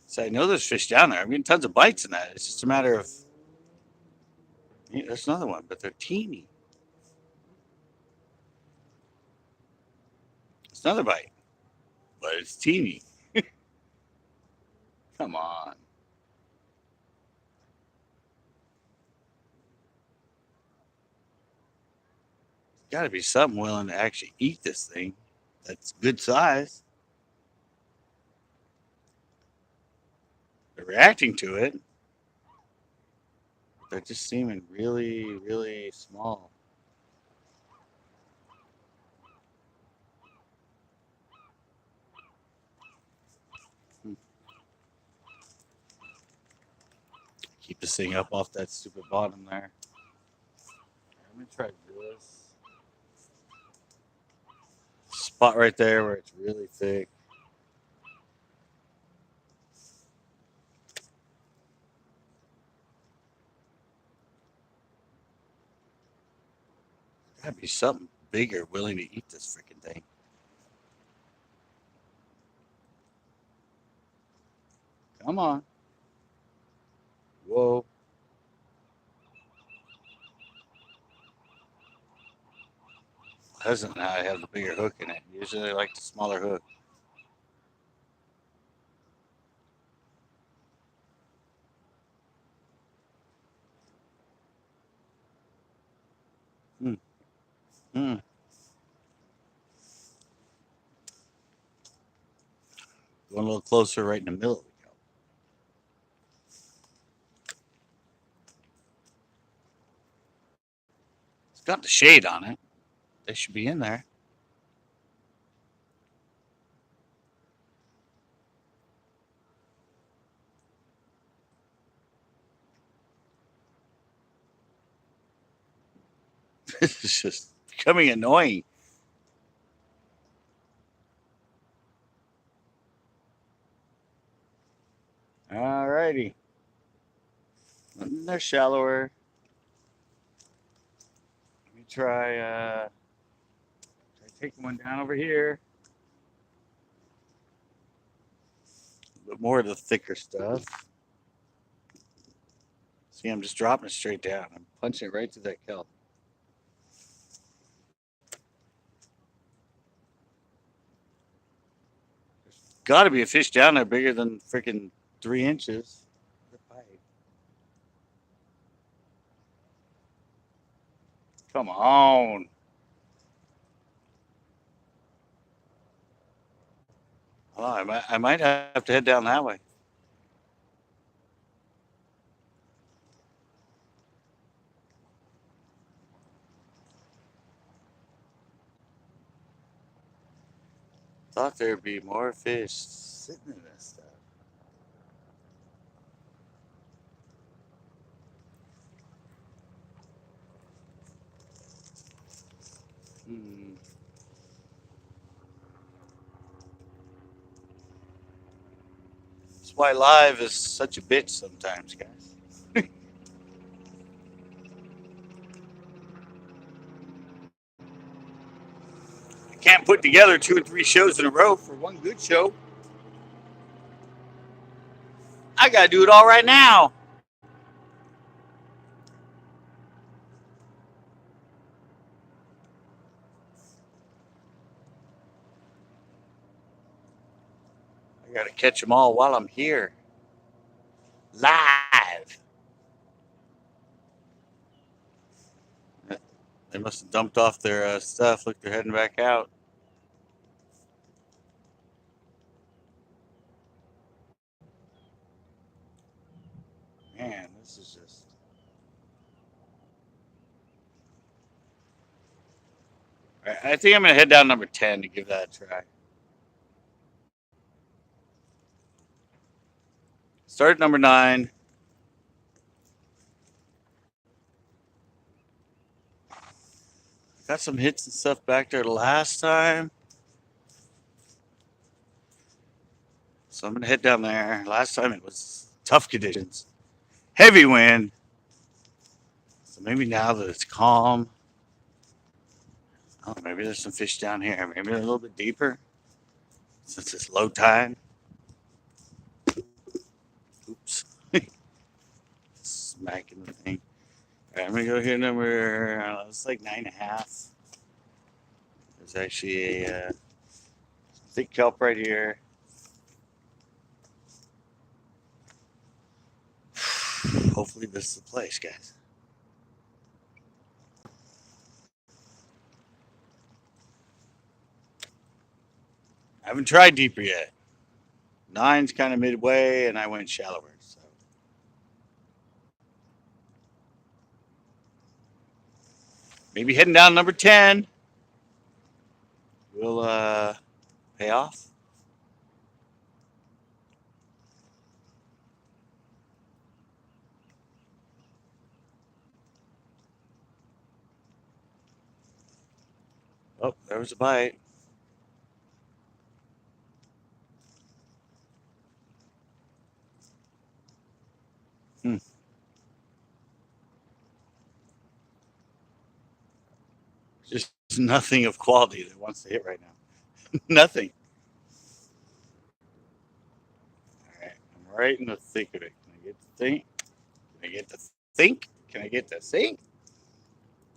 So I know there's fish down there. I mean, tons of bites in that. It's just a matter of... Yeah, there's another one, but they're teeny. It's another bite, but it's teeny. Come on. There's got to be something willing to actually eat this thing that's good size. They're reacting to it. They're just seeming really, really small. Keep this thing up off that stupid bottom there. I'm going to try this. Spot right there where it's really thick. Gotta be something bigger willing to eat this freaking thing. Come on. Whoa. Doesn't I have the bigger hook in it? Usually I like the smaller hook. Hmm. Hmm. Going a little closer right in the middle of the kelp. It's got the shade on it. They should be in there. This is just becoming annoying. Alrighty. They're shallower. Let me try taking one down over here. A bit more of the thicker stuff. See, I'm just dropping it straight down. I'm punching it right through that kelp. There's got to be a fish down there bigger than freaking 3 inches. Come on. Oh, I might have to head down that way. Thought there'd be more fish sitting in this stuff. Hmm. That's why live is such a bitch sometimes, guys. I can't put together 2 or 3 shows in a row for one good show. I gotta do it all right now. I gotta catch them all while I'm here. Live. They must have dumped off their stuff. Look, they're heading back out. Man, this is just. I think I'm gonna head down number 10 to give that a try. Start at number 9. Got some hits and stuff back there last time. So I'm gonna head down there. Last time it was tough conditions, heavy wind. So maybe now that it's calm, oh, maybe there's some fish down here. Maybe they're a little bit deeper since it's low tide. Oops, smacking the thing. All right, I'm gonna go here number. It's like 9.5. There's actually a thick kelp right here. Hopefully this is the place, guys. I haven't tried deeper yet. 9's kind of midway, and I went shallower. So maybe heading down number 10 will pay off. Oh, there was a bite. Hmm. Just nothing of quality that wants to hit right now. Nothing. All right, I'm right in the thick of it. Can I get the think? Can I get the think? Can I get the think?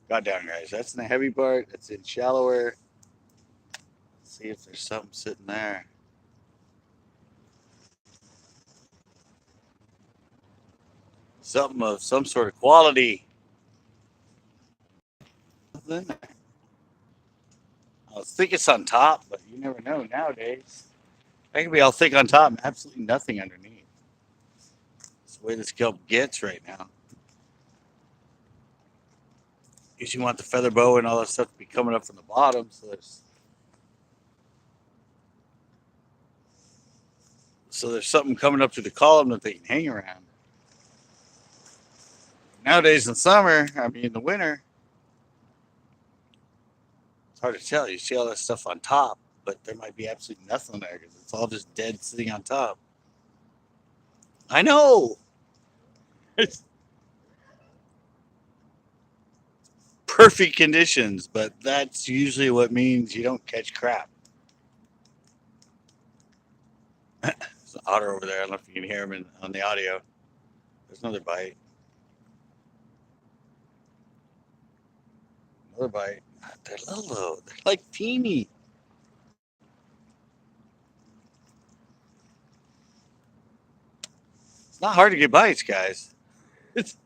God damn, guys, that's in the heavy part. That's in shallower. Let's see if there's something sitting there. Something of some sort of quality. Nothing there. I was thinking it's on top, but you never know nowadays. I can be all thick on top and absolutely nothing underneath. That's the way this kelp gets right now. Because you want the feather bow and all that stuff to be coming up from the bottom, so there's something coming up through the column that they can hang around. Nowadays in summer, I mean in the winter, it's hard to tell. You see all that stuff on top, but there might be absolutely nothing there because it's all just dead sitting on top. I know. It's perfect conditions, but that's usually what means you don't catch crap. There's an otter over there. I don't know if you can hear him on the audio. There's another bite. Another bite. They're little though. They're like teeny. It's not hard to get bites, guys. It's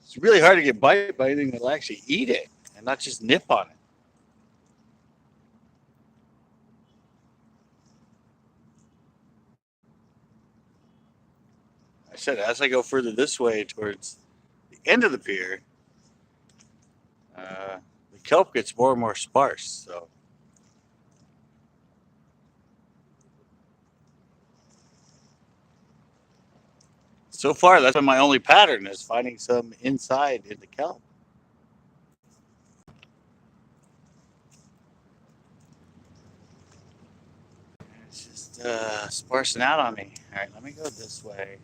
it's really hard to get bite by anything that'll actually eat it and not just nip on it. I said as I go further this way towards the end of the pier, the kelp gets more and more sparse. So So far, that's been my only pattern is finding some inside in the kelp. It's just sparsing out on me. All right, let me go this way.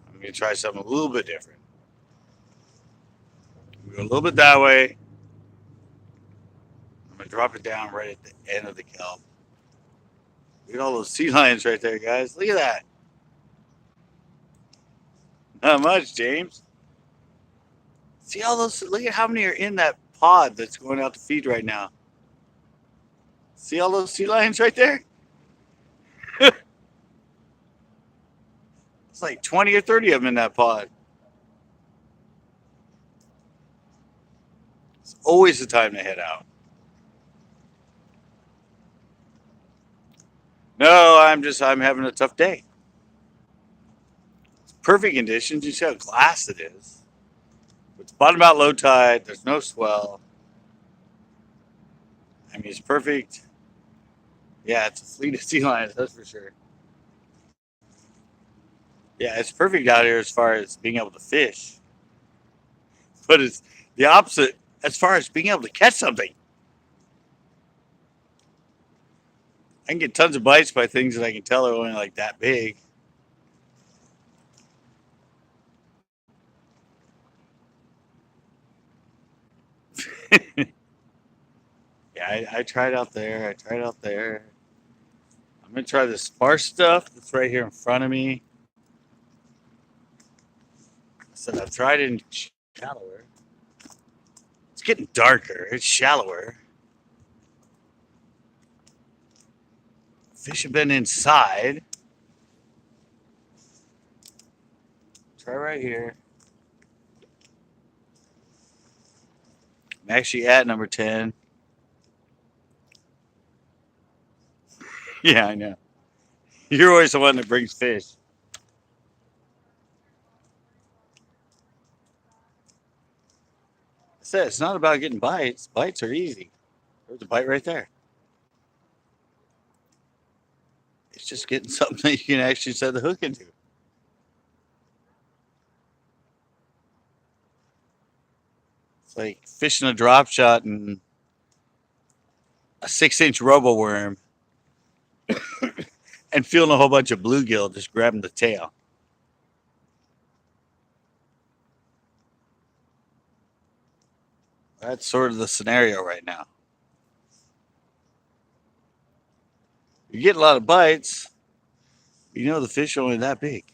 I'm gonna try something a little bit different. Go a little bit that way. I'm gonna drop it down right at the end of the kelp. Look at all those sea lions right there, guys. Look at that. Not much, James. See all those? Look at how many are in that pod that's going out to feed right now. See all those sea lions right there? It's like 20 or 30 of them in that pod. It's always the time to head out. No, I'm having a tough day. It's perfect conditions. You see how glass it is. It's bottom out low tide. There's no swell. I mean, it's perfect. Yeah, it's a fleet of sea lions, that's for sure. Yeah, it's perfect out here as far as being able to fish. But it's the opposite as far as being able to catch something. I can get tons of bites by things that I can tell are only like that big. Yeah, I tried out there. I tried out there. I'm gonna try the sparse stuff that's right here in front of me. I said I've tried it in shallower. It's getting darker. It's shallower. Fish have been inside. Try right here. I'm actually at number 10. Yeah, I know. You're always the one that brings fish. I said it's not about getting bites. Bites are easy. There's a bite right there. It's just getting something that you can actually set the hook into. It's like fishing a drop shot and a 6-inch robo worm and feeling a whole bunch of bluegill just grabbing the tail. That's sort of the scenario right now. You get a lot of bites, you know the fish are only that big.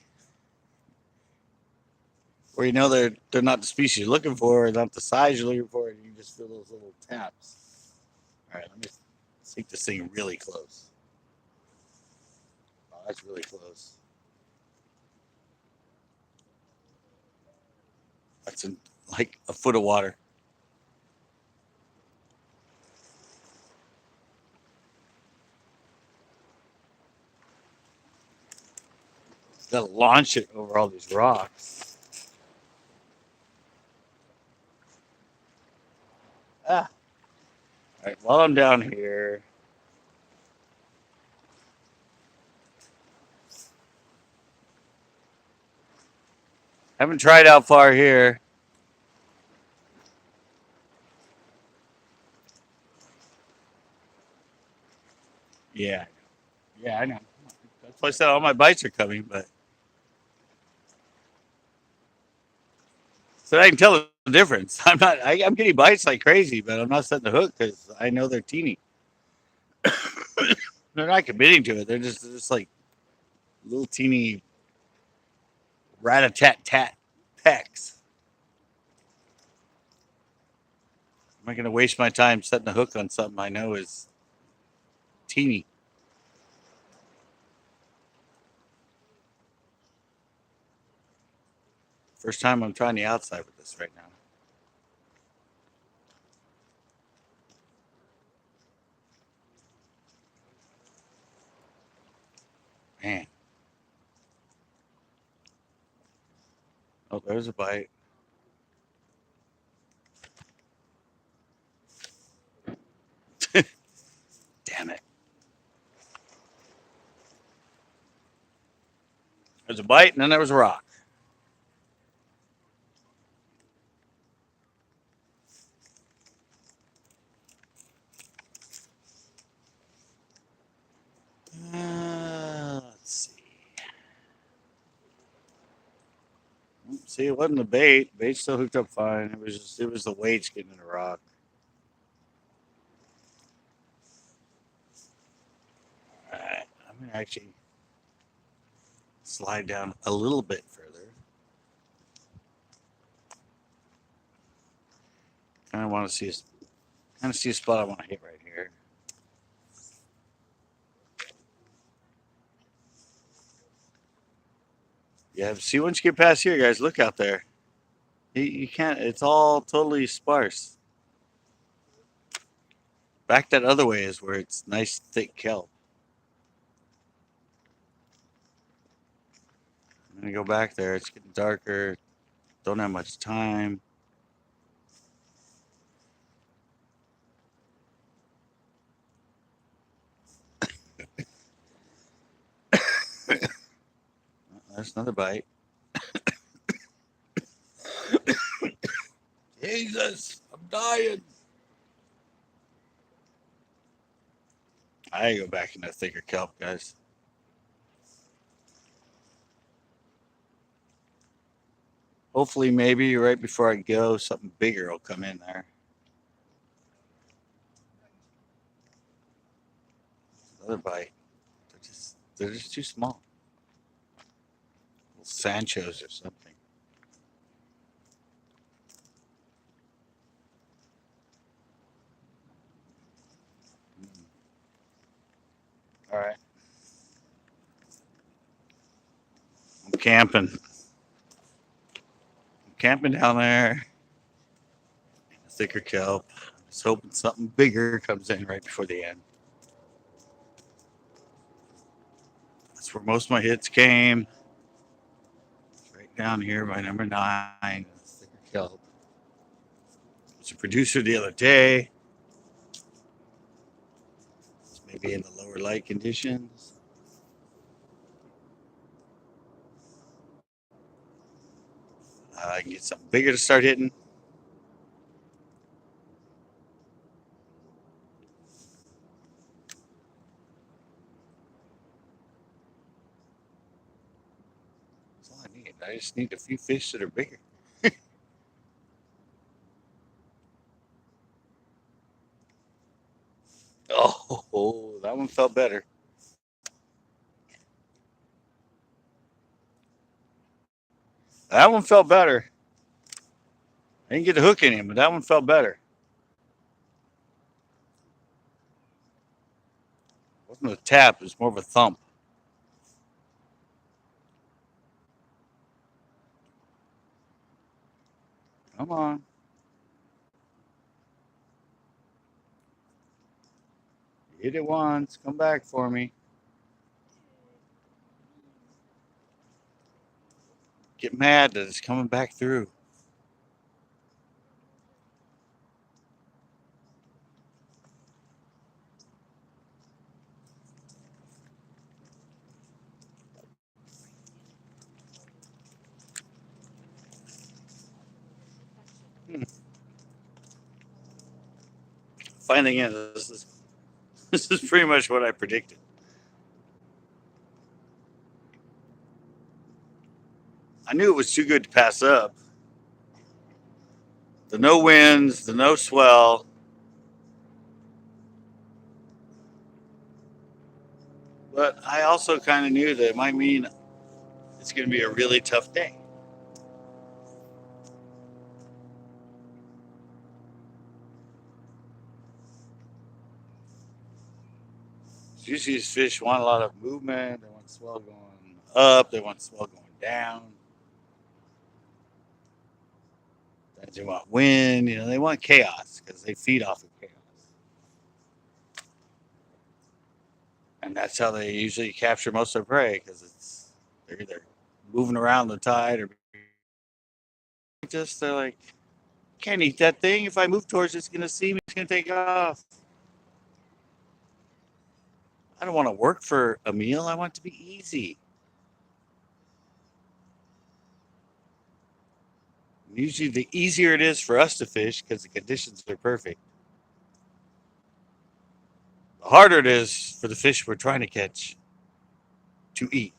Or you know they're not the species you're looking for, or not the size you're looking for, and you just feel those little taps. All right, let me sink this thing really close. Oh, that's really close. That's in like a foot of water. Gotta launch it over all these rocks. Ah. All right, while I'm down here, haven't tried out far here. Yeah, yeah, I know. That's why I said all my bites are coming, but so I can tell the difference. I'm getting bites like crazy, but I'm not setting the hook because I know they're teeny. They're not committing to it. They're just like little teeny rat-a-tat-tat pecks. I'm not going to waste my time setting the hook on something I know is teeny. First time I'm trying the outside with this right now. Man. Oh, there's a bite. Damn it. There's a bite, and then there was a rock. Let's see. See, it wasn't the bait. Bait still hooked up fine. It was the weights getting in the rock. All right, I'm gonna actually slide down a little bit further. Kind of want to see a spot I want to hit right here. Yeah, see, once you get past here, guys, look out there. You can't. It's all totally sparse. Back that other way is where it's nice, thick kelp. I'm gonna go back there. It's getting darker. Don't have much time. There's another bite. Jesus, I'm dying. I go back in that thicker kelp, guys. Hopefully, maybe right before I go, something bigger will come in there. Another bite. They're just too small. Little Sanchos or something. All right. I'm camping. I'm camping down there. Thicker kelp. Just hoping something bigger comes in right before the end. That's where most of my hits came. Right down here by number 9. Thicker kelp. I was a producer the other day. It's maybe in the lower light conditions. I can get something bigger to start hitting. That's all I need. I just need a few fish that are bigger. Oh, that one felt better. That one felt better. I didn't get the hook in him, but that one felt better. It wasn't a tap, it was more of a thump. Come on. You hit it once. Come back for me. Get mad that it's coming back through. Hmm. Finding it, this is pretty much what I predicted. I knew it was too good to pass up. The no winds, the no swell. But I also kind of knew that it might mean it's going to be a really tough day. Usually these fish want a lot of movement. They want swell going up. They want swell going down. They want wind. You know, they want chaos because they feed off of chaos. And that's how they usually capture most of their prey because they're either moving around the tide or they're like, can't eat that thing. If I move towards it, it's gonna see me. It's gonna take off. I don't want to work for a meal. I want it to be easy. Usually, the easier it is for us to fish because the conditions are perfect. The harder it is for the fish we're trying to catch to eat.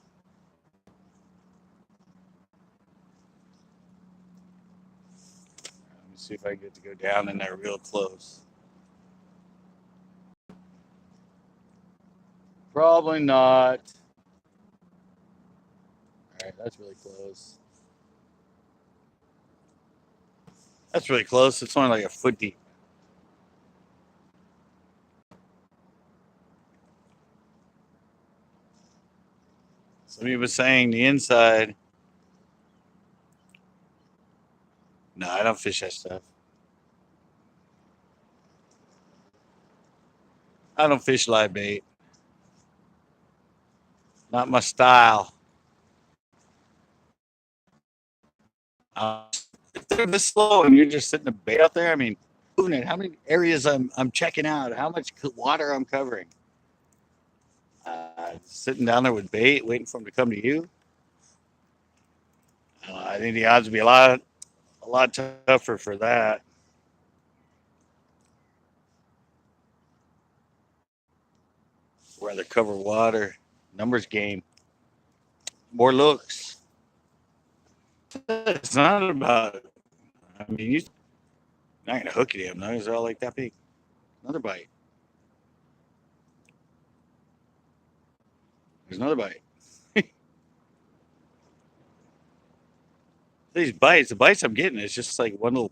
Let me see if I get to go down in there real close. Probably not. All right, that's really close. That's really close. It's only like a foot deep. Somebody was saying the inside. No, I don't fish that stuff. I don't fish live bait. Not my style. If they're this slow and you're just sitting a bait out there, I mean, moving it. How many areas I'm checking out? How much water I'm covering? Sitting down there with bait, waiting for them to come to you. I think the odds would be a lot tougher for that. Rather cover water, numbers game, more looks. It's not about. I mean, you're not gonna hook it in. Those are all like that big. Another bite. There's another bite. These bites, the bites I'm getting, is just like one little,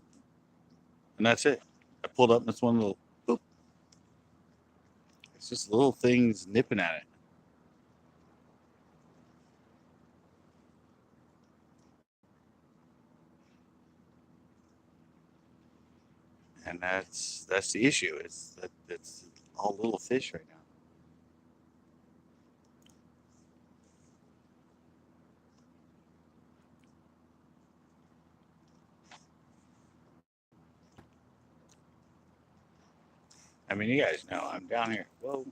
and that's it. I pulled up, and it's one little. Boop. It's just little things nipping at it. And that's the issue. It's that it's all little fish right now. I mean, you guys know I'm down here. Whoa.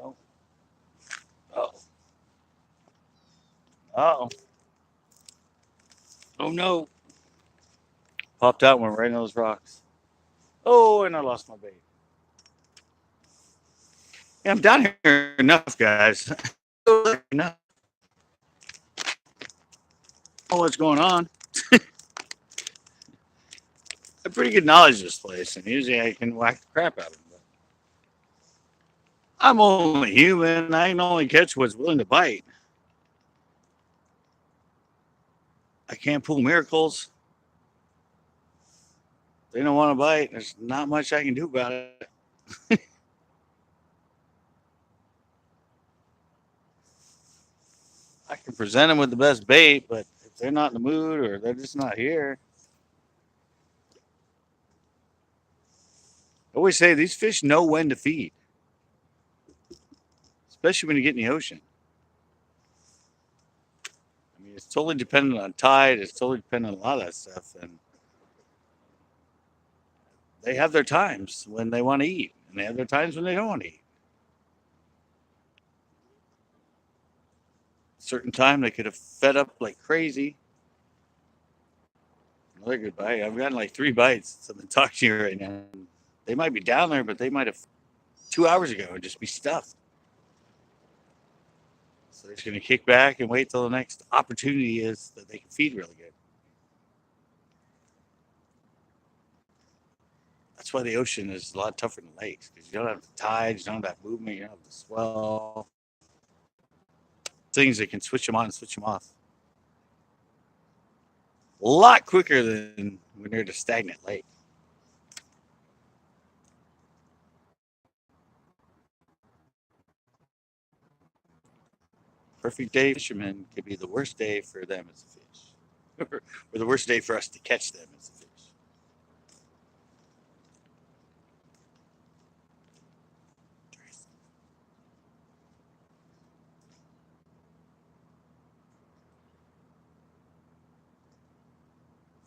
Oh. Oh. Oh. Oh no. Popped out, went right in those rocks. Oh, and I lost my bait. Yeah, I'm down here enough, guys. Enough. Oh, what's going on? I have pretty good knowledge of this place, and usually I can whack the crap out of them. But I'm only human. I can only catch what's willing to bite. I can't pull miracles. They don't want to bite. There's not much I can do about it. I can present them with the best bait, but if they're not in the mood or they're just not here, I always say these fish know when to feed, especially when you get in the ocean. I mean, it's totally dependent on tide. It's totally dependent on a lot of that stuff, and they have their times when they want to eat, and they have their times when they don't want to eat. Certain time they could have fed up like crazy. Another good bite. I've gotten like 3 bites since I've been talking to you right now. They might be down there, but they might have 2 hours ago and just be stuffed. So they're just going to kick back and wait till the next opportunity is that they can feed really good. That's why the ocean is a lot tougher than lakes because you don't have the tides, you don't have that movement, you don't have the swell. Things that can switch them on and switch them off. A lot quicker than when you're at a stagnant lake. Perfect day fishermen could be the worst day for them as a fish, or the worst day for us to catch them as a fish.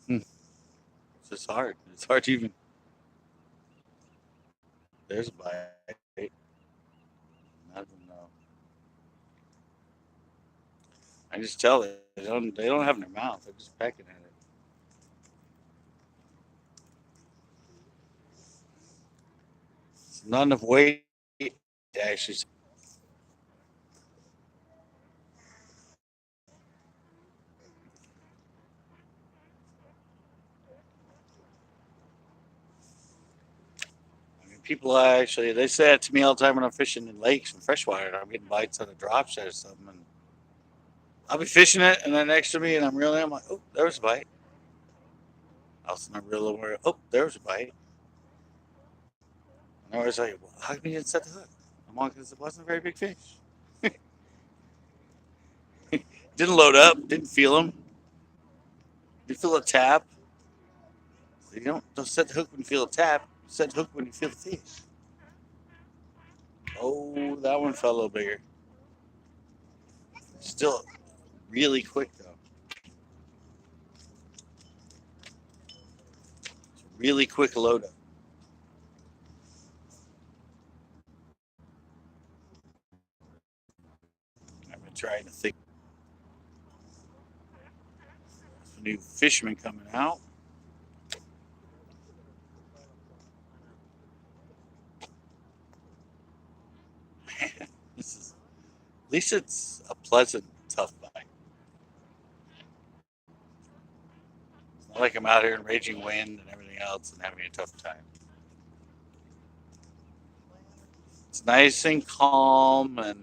Hmm. It's just hard. It's hard to even. There's a bite. Nothing. No. I just tell it. They don't have in their mouth. They're just pecking at it. not enough weight to actually. I mean, people actually they say it to me all the time when I'm fishing in lakes and freshwater. And I'm getting bites on a drop shot or something, and I'll be fishing it, and then next to me, and I'm reeling. I'm like, oh, there's a bite. I'll reel over. Oh, there's a bite. And I was like, well, how come you didn't set the hook? I'm on because it wasn't a very big fish. Didn't load up. Didn't feel them. Didn't feel a tap. So you don't set the hook when you feel a tap. You set the hook when you feel the fish. Oh, that one felt a little bigger. Still really quick though. Really quick load up. I've been trying to think. There's a new fisherman coming out. This is at least it's a pleasant, tough bite. It's not like I'm out here in raging wind and everything else and having a tough time. It's nice and calm and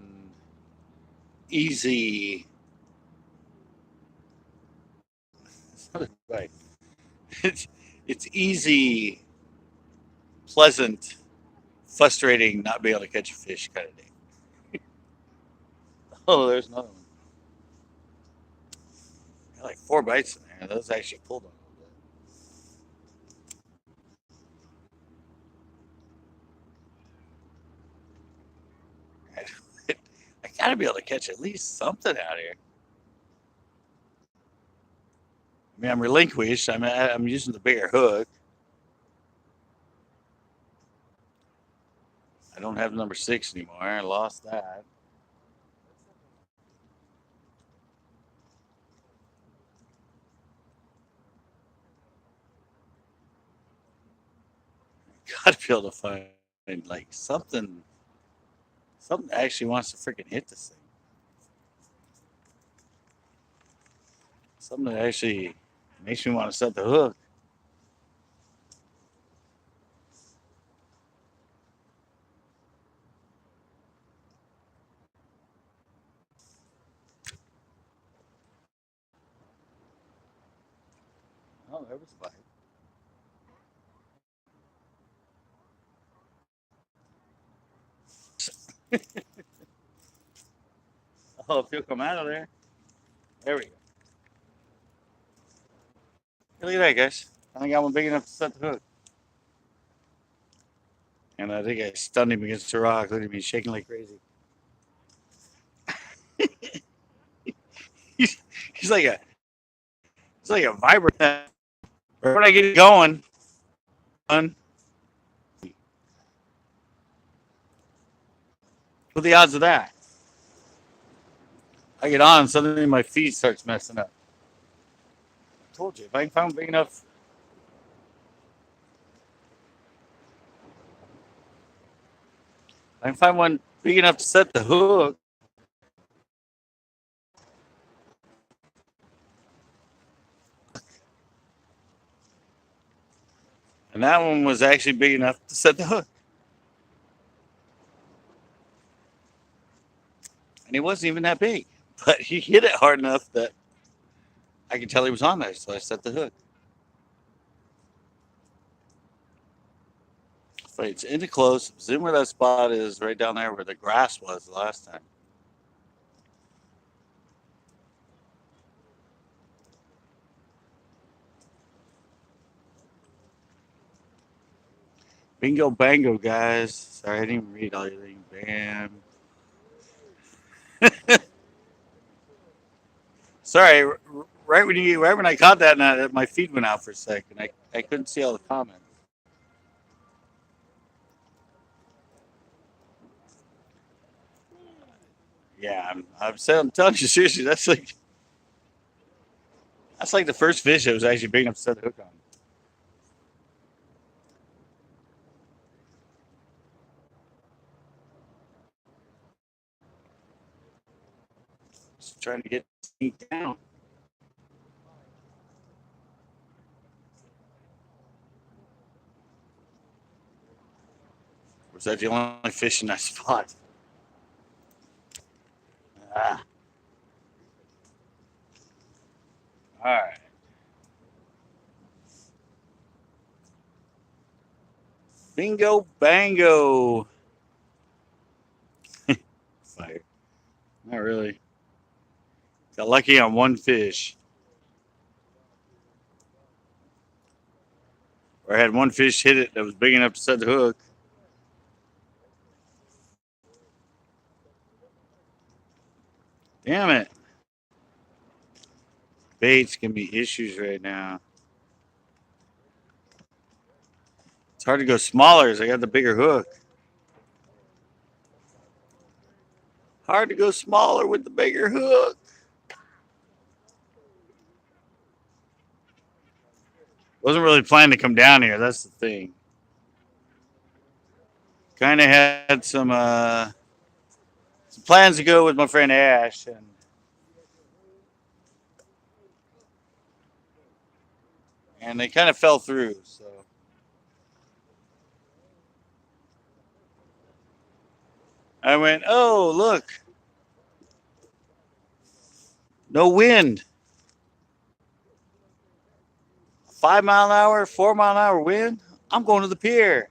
easy. It's not a bite. It's it's easy, pleasant, frustrating not being able to catch a fish kind of day. Oh, there's another one. Got like 4 bites in there. Those actually pulled on a little bit. I gotta be able to catch at least something out here. I mean, I'm relinquished. I'm using the bigger hook. I don't have number 6 anymore. I lost that. Gotta be able to find like something that actually wants to freaking hit this thing. Something that actually makes me want to set the hook. Oh, there was a bite. Oh, if you'll come out of there. There we go. Hey, look at that, guys. I got one big enough to set the hook. And I think I stunned him against the rock. Look at me shaking like crazy. He's, he's like a he's like a vibrant. Right when I get going, what are the odds of that? I get on, suddenly my feed starts messing up. I told you, if I can find big enough, I can find one big enough to set the hook. And that one was actually big enough to set the hook. And he wasn't even that big. But he hit it hard enough that I could tell he was on there, so I set the hook. But it's into close. Zoom where that spot is, right down there where the grass was the last time. Bingo bango, guys. Sorry, I didn't even read all your things. Bam. Sorry, right when I caught that, and my feed went out for a second. I couldn't see all the comments. Yeah, I'm telling you seriously. That's like the first fish that was actually big enough to set the hook on. Just trying to get this thing down. Was that the only fish in that spot? Ah. All right. Bingo, bango. Fire. Not really. Got lucky on one fish. Or I had one fish hit it that was big enough to set the hook. Damn it. Baits can be issues right now. It's hard to go smaller as I got the bigger hook. Hard to go smaller with the bigger hook. Wasn't really planning to come down here. That's the thing. Kind of had some plans to go with my friend Ash, and they kind of fell through. So I went, oh look, no wind. 5 mile an hour, 4 mile an hour wind. I'm going to the pier.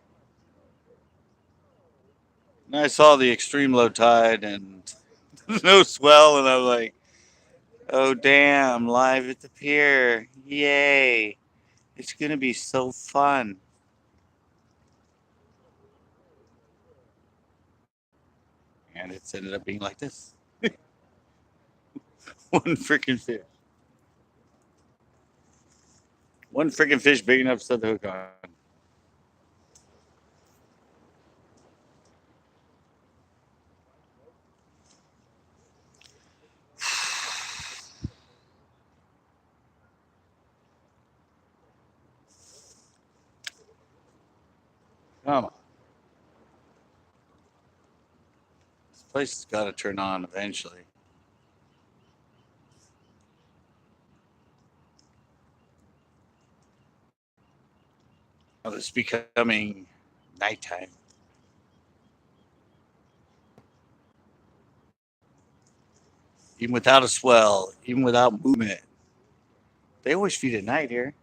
And I saw the extreme low tide and no swell, and I was like, oh damn, live at the pier. Yay. It's gonna be so fun. And it's ended up being like this. One freaking fish. One freaking fish big enough to set the hook on. Come on. This place has got to turn on eventually. Oh, it's becoming nighttime. Even without a swell, even without movement. They always feed at night here.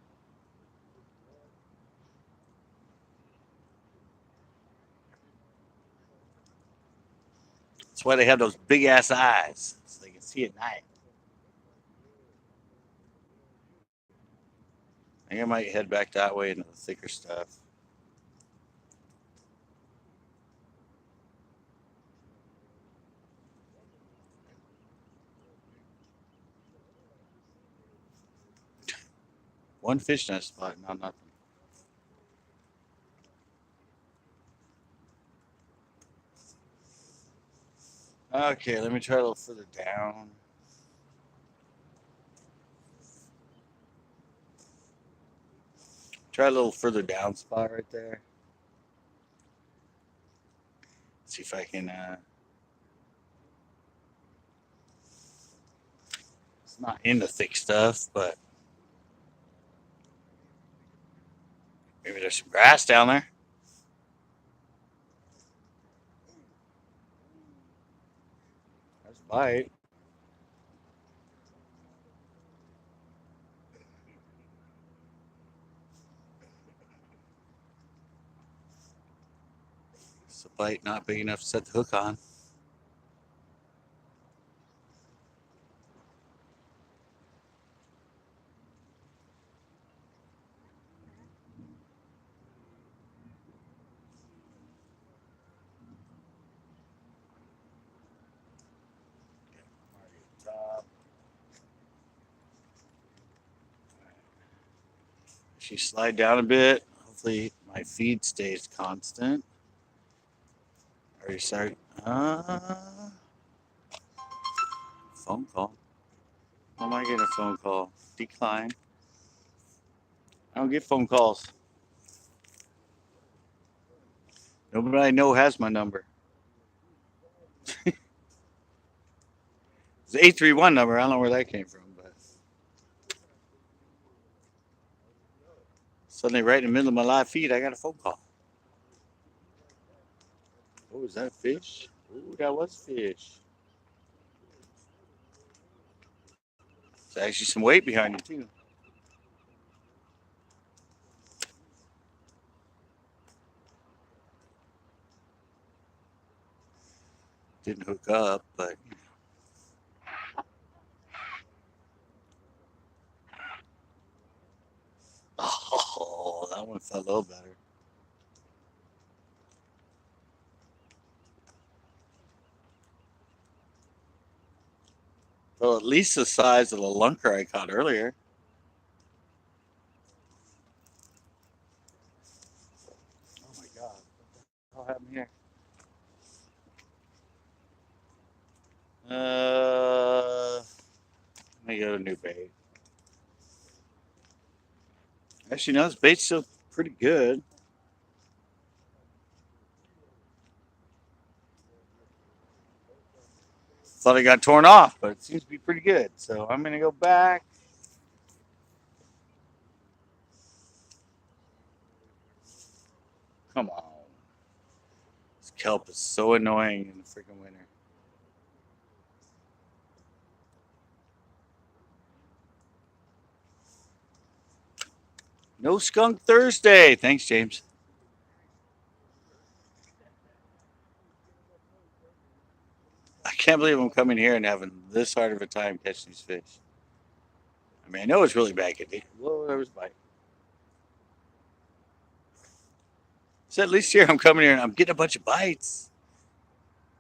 That's why they have those big ass eyes, so they can see at night. I think I might head back that way into the thicker stuff. One fish in that spot, not nothing. Okay, let me try a little further down. Try a little further down spot right there. See if I can. It's not in the thick stuff, but maybe there's some grass down there. There's a bite. It's a bite not big enough to set the hook on. She slide down a bit. Hopefully my feed stays constant. Already start. Phone call. Why am I getting a phone call? Decline. I don't get phone calls. Nobody I know has my number. It's an 831 number. I don't know where that came from, but suddenly, right in the middle of my live feed, I got a phone call. Oh, is that a fish? Oh, that was fish. There's actually some weight behind it too. Didn't hook up, but oh, that one felt a little better. Well, at least the size of the lunker I caught earlier. Oh my god, what happened here? Let me go to new bait. Actually, no, this bait's still pretty good. Thought it got torn off, but it seems to be pretty good. So I'm gonna go back. Come on. This kelp is so annoying in the freaking winter. No skunk Thursday. Thanks, James. I can't believe I'm coming here and having this hard of a time catching these fish. I mean, I know it's really bad. Whoa, there was a bite. So at least here I'm coming here and I'm getting a bunch of bites.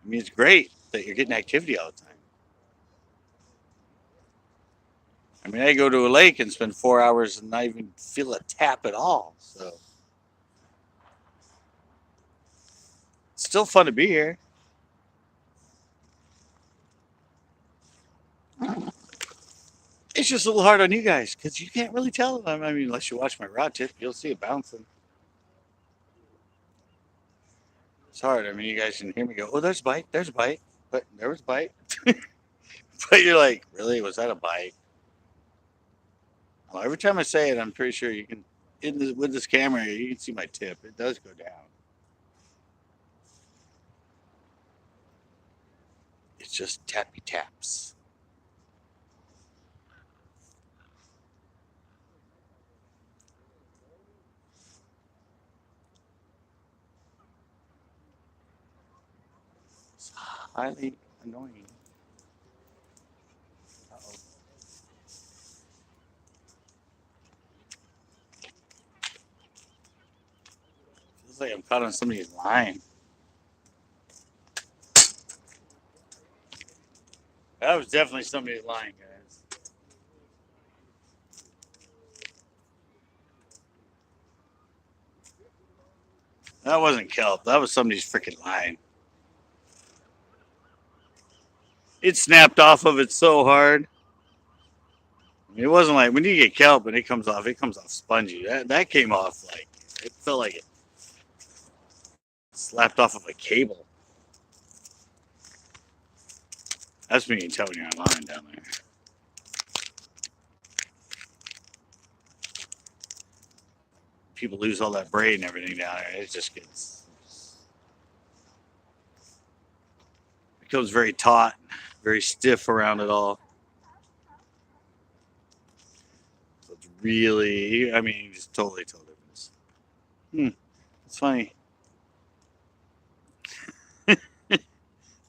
I mean, it's great that you're getting activity all the time. I mean, I go to a lake and spend 4 hours and not even feel a tap at all. So it's still fun to be here. It's just a little hard on you guys because you can't really tell them. I mean, unless you watch my rod tip, you'll see it bouncing. It's hard. I mean, you guys can hear me go, "Oh, there's a bite. There's a bite." But there was a bite. But you're like, "Really? Was that a bite?" Well, every time I say it, I'm pretty sure you can. With this camera, you can see my tip. It does go down. It's just tappy taps. It's highly annoying. Uh-oh. Feels like I'm caught on somebody's line. That was definitely somebody's line, guys. That wasn't kelp. That was somebody's freaking line. It snapped off of it so hard. I mean, it wasn't like when you get kelp and it comes off spongy. That came off like it felt like it slapped off of a cable. That's when you can tell when you're on line down there. People lose all that braid and everything down there. It just becomes very taut, very stiff around it all. So it's really, I mean, just totally tell the difference. It's funny.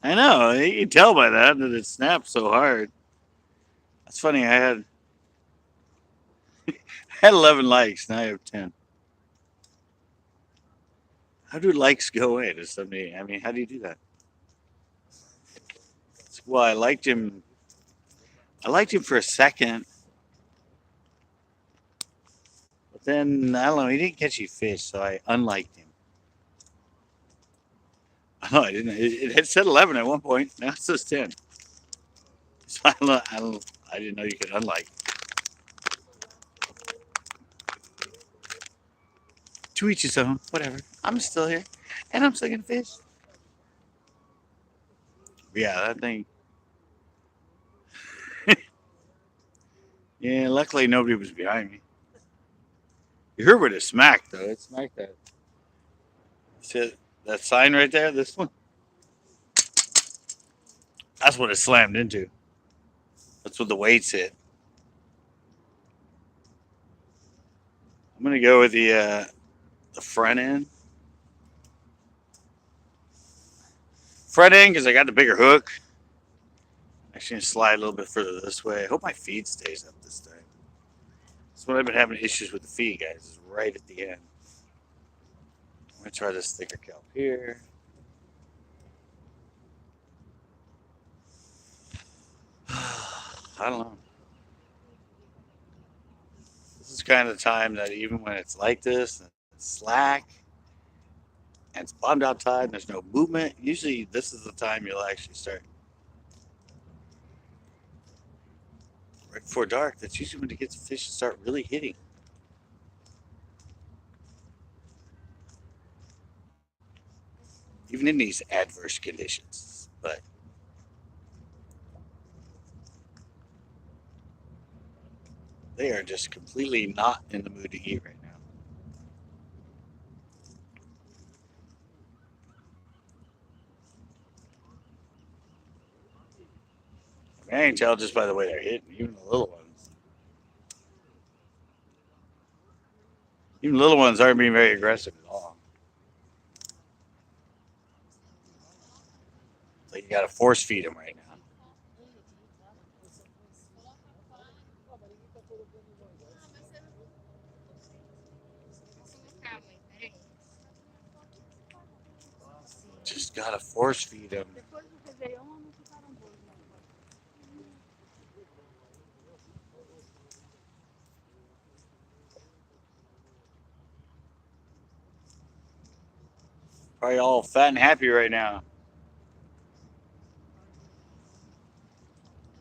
I know. You can tell by that it snaps so hard. That's funny. I had 11 likes. Now I have 10. How do likes go away to somebody? I mean, how do you do that? Well, I liked him. I liked him for a second, but then I don't know. He didn't catch any fish, so I unliked him. Oh, I didn't. It had said 11 at one point. Now it says 10. So I didn't know you could unlike. To each his own. Whatever. I'm still here, and I'm still gonna fish. Yeah, that thing. Yeah, luckily nobody was behind me. You heard what it smacked, though. It smacked that. See that sign right there? This one? That's what it slammed into. That's what the weights hit. I'm gonna go with the front end. Front end because I got the bigger hook. Actually, gonna slide a little bit further this way. I hope my feed stays up this time. That's what I've been having issues with the feed, guys. Is right at the end. I'm gonna try this thicker kelp here. I don't know. This is kind of the time that even when it's like this, and it's slack, and it's bottomed out tide, and there's no movement. Usually, this is the time you'll actually start right before dark. That's usually when it gets fish to start really hitting. Even in these adverse conditions. But they are just completely not in the mood to eat right now. I mean, I can tell just by the way they're hitting, even the little ones. Even the little ones aren't being very aggressive at all. It's like you got to force feed them right now. Just got to force feed them. Probably all fat and happy right now.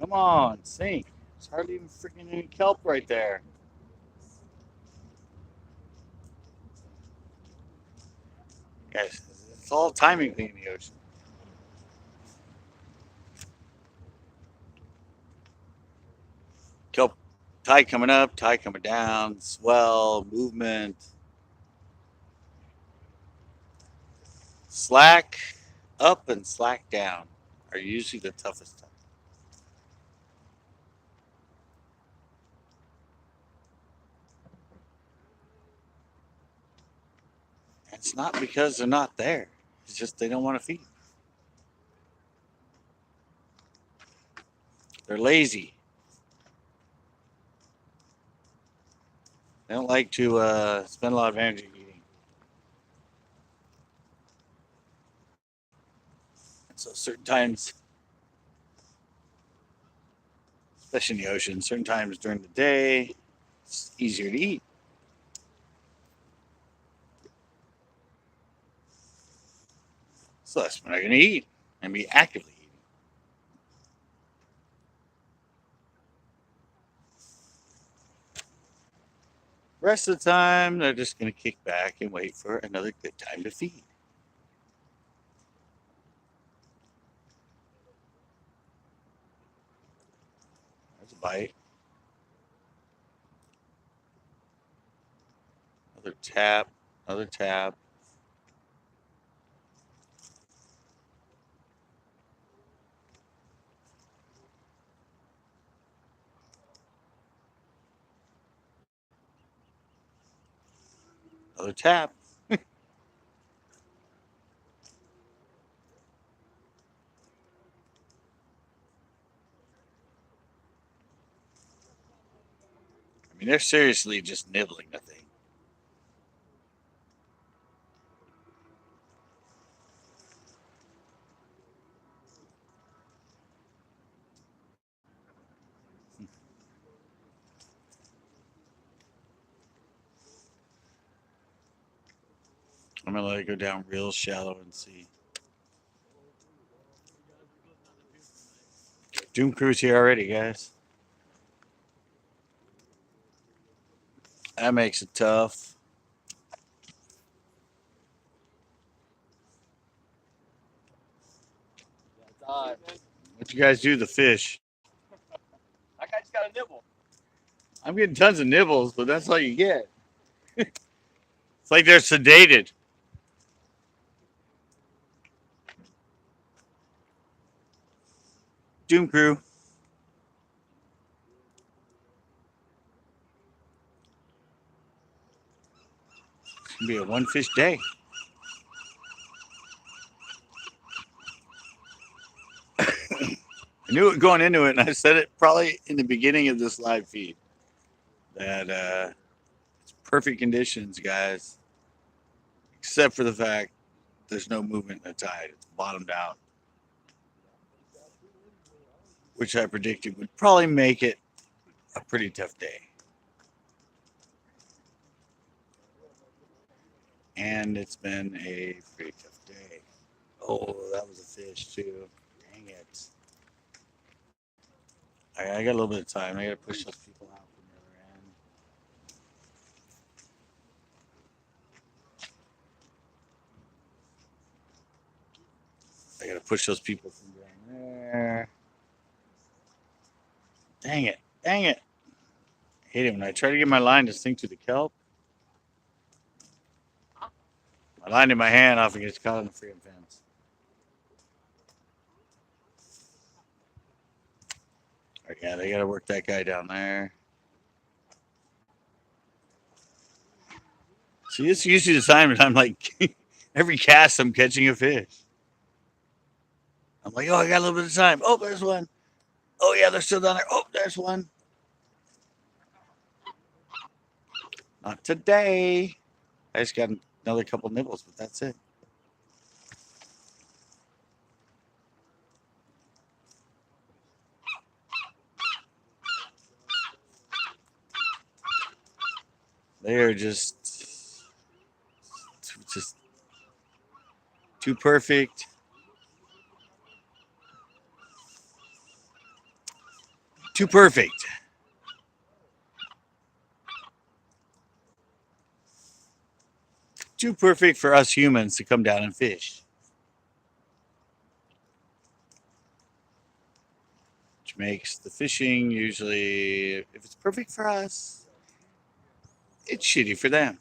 Come on, sink. There's hardly even freaking any kelp right there. Guys, it's all timing thing in the ocean. Kelp tide coming up, tide coming down, swell, movement, slack up and slack down are usually the toughest time. And it's not because they're not there. It's just they don't want to feed. They're lazy. They don't like to spend a lot of energy eating. And so certain times, especially in the ocean, certain times during the day, it's easier to eat. So that's when they're going to eat and be actively eating. Rest of the time, they're just going to kick back and wait for another good time to feed. There's a bite. Another tap. Another tap. Another tap. I mean, they're seriously just nibbling the thing. I'm going to let it go down real shallow and see. Doom Crew's here already, guys. That makes it tough. What you guys do to the fish? That guy just got a nibble. I'm getting tons of nibbles, but that's all you get. It's like they're sedated. Doom crew. It's gonna be a one fish day. I knew it going into it, and I said it probably in the beginning of this live feed that it's perfect conditions, guys, except for the fact there's no movement in the tide. It's bottomed out, which I predicted would probably make it a pretty tough day. And it's been a pretty tough day. Oh, that was a fish too. Dang it. I got a little bit of time. I got to push those people out from the other end. I got to push those people from down there. Dang it. Dang it. I hate it when I try to get my line to sink to the kelp. My line in my hand often gets caught on the freaking fence. All right, yeah, they got to work that guy down there. See, it's usually the time that I'm like, every cast I'm catching a fish. I'm like, oh, I got a little bit of time. Oh, there's one. Oh, yeah, they're still down there. Oh, there's one. Not today. I just got another couple nibbles, but that's it. They are just too perfect. Too perfect. Too perfect for us humans to come down and fish. Which makes the fishing usually, if it's perfect for us, it's shitty for them.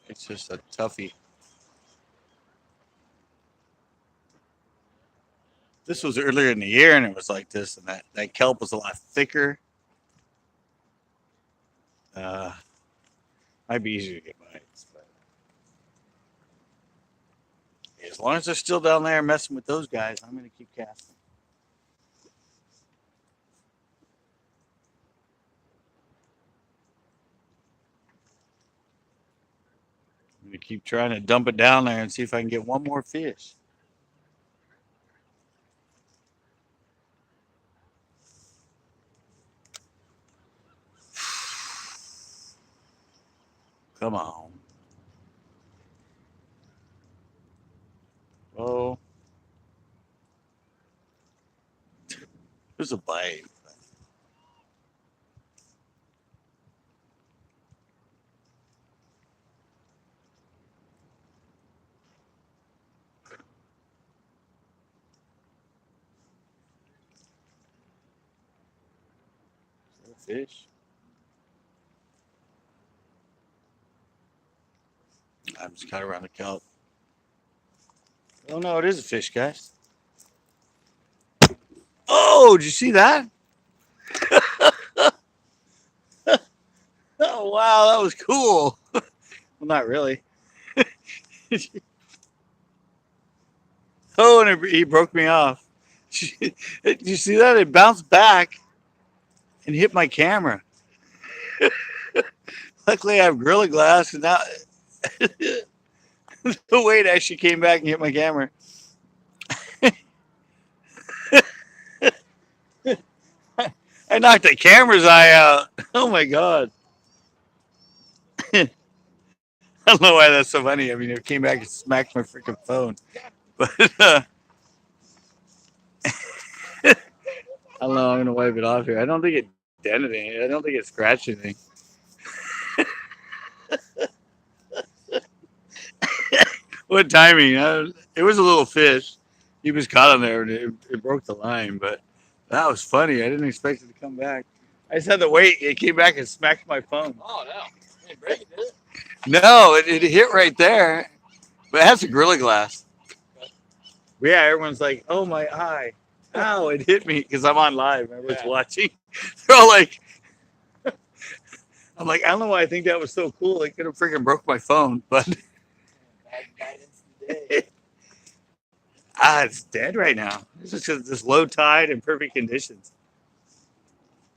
It's just a toughie. This was earlier in the year and it was like this, and that kelp was a lot thicker. Might be easier to get bites, but as long as they're still down there messing with those guys, I'm going to keep casting. I'm going to keep trying to dump it down there and see if I can get one more fish. Come on. Oh. There's a bite. Is that a fish? I'm just caught around the kelp. Oh no, it is a fish, guys. Oh, did you see that? Oh wow, that was cool. Well, not really. Oh, and he broke me off. Did you see that? It bounced back and hit my camera. Luckily, I have Gorilla Glass, and now the weight actually came back and hit my camera. I knocked the camera's eye out. Oh my god. I don't know why that's so funny. I mean, it came back and smacked my freaking phone. But I don't know. I'm going to wipe it off here. I don't think it dented anything. I don't think it scratched anything. What timing? It was a little fish. He was caught on there and it broke the line, but that was funny. I didn't expect it to come back. I just had to wait. It came back and smacked my phone. Oh no, it didn't break it, did it? No, it hit right there, but it has a Gorilla Glass. But yeah, everyone's like, "Oh my eye! Ow! It hit me," because I'm on live. Everyone's Yeah. watching. They're all like, "I'm like, I don't know why I think that was so cool. It could have freaking broke my phone, but Bad guidance today. it's dead right now. It's just 'cause this low tide and perfect conditions."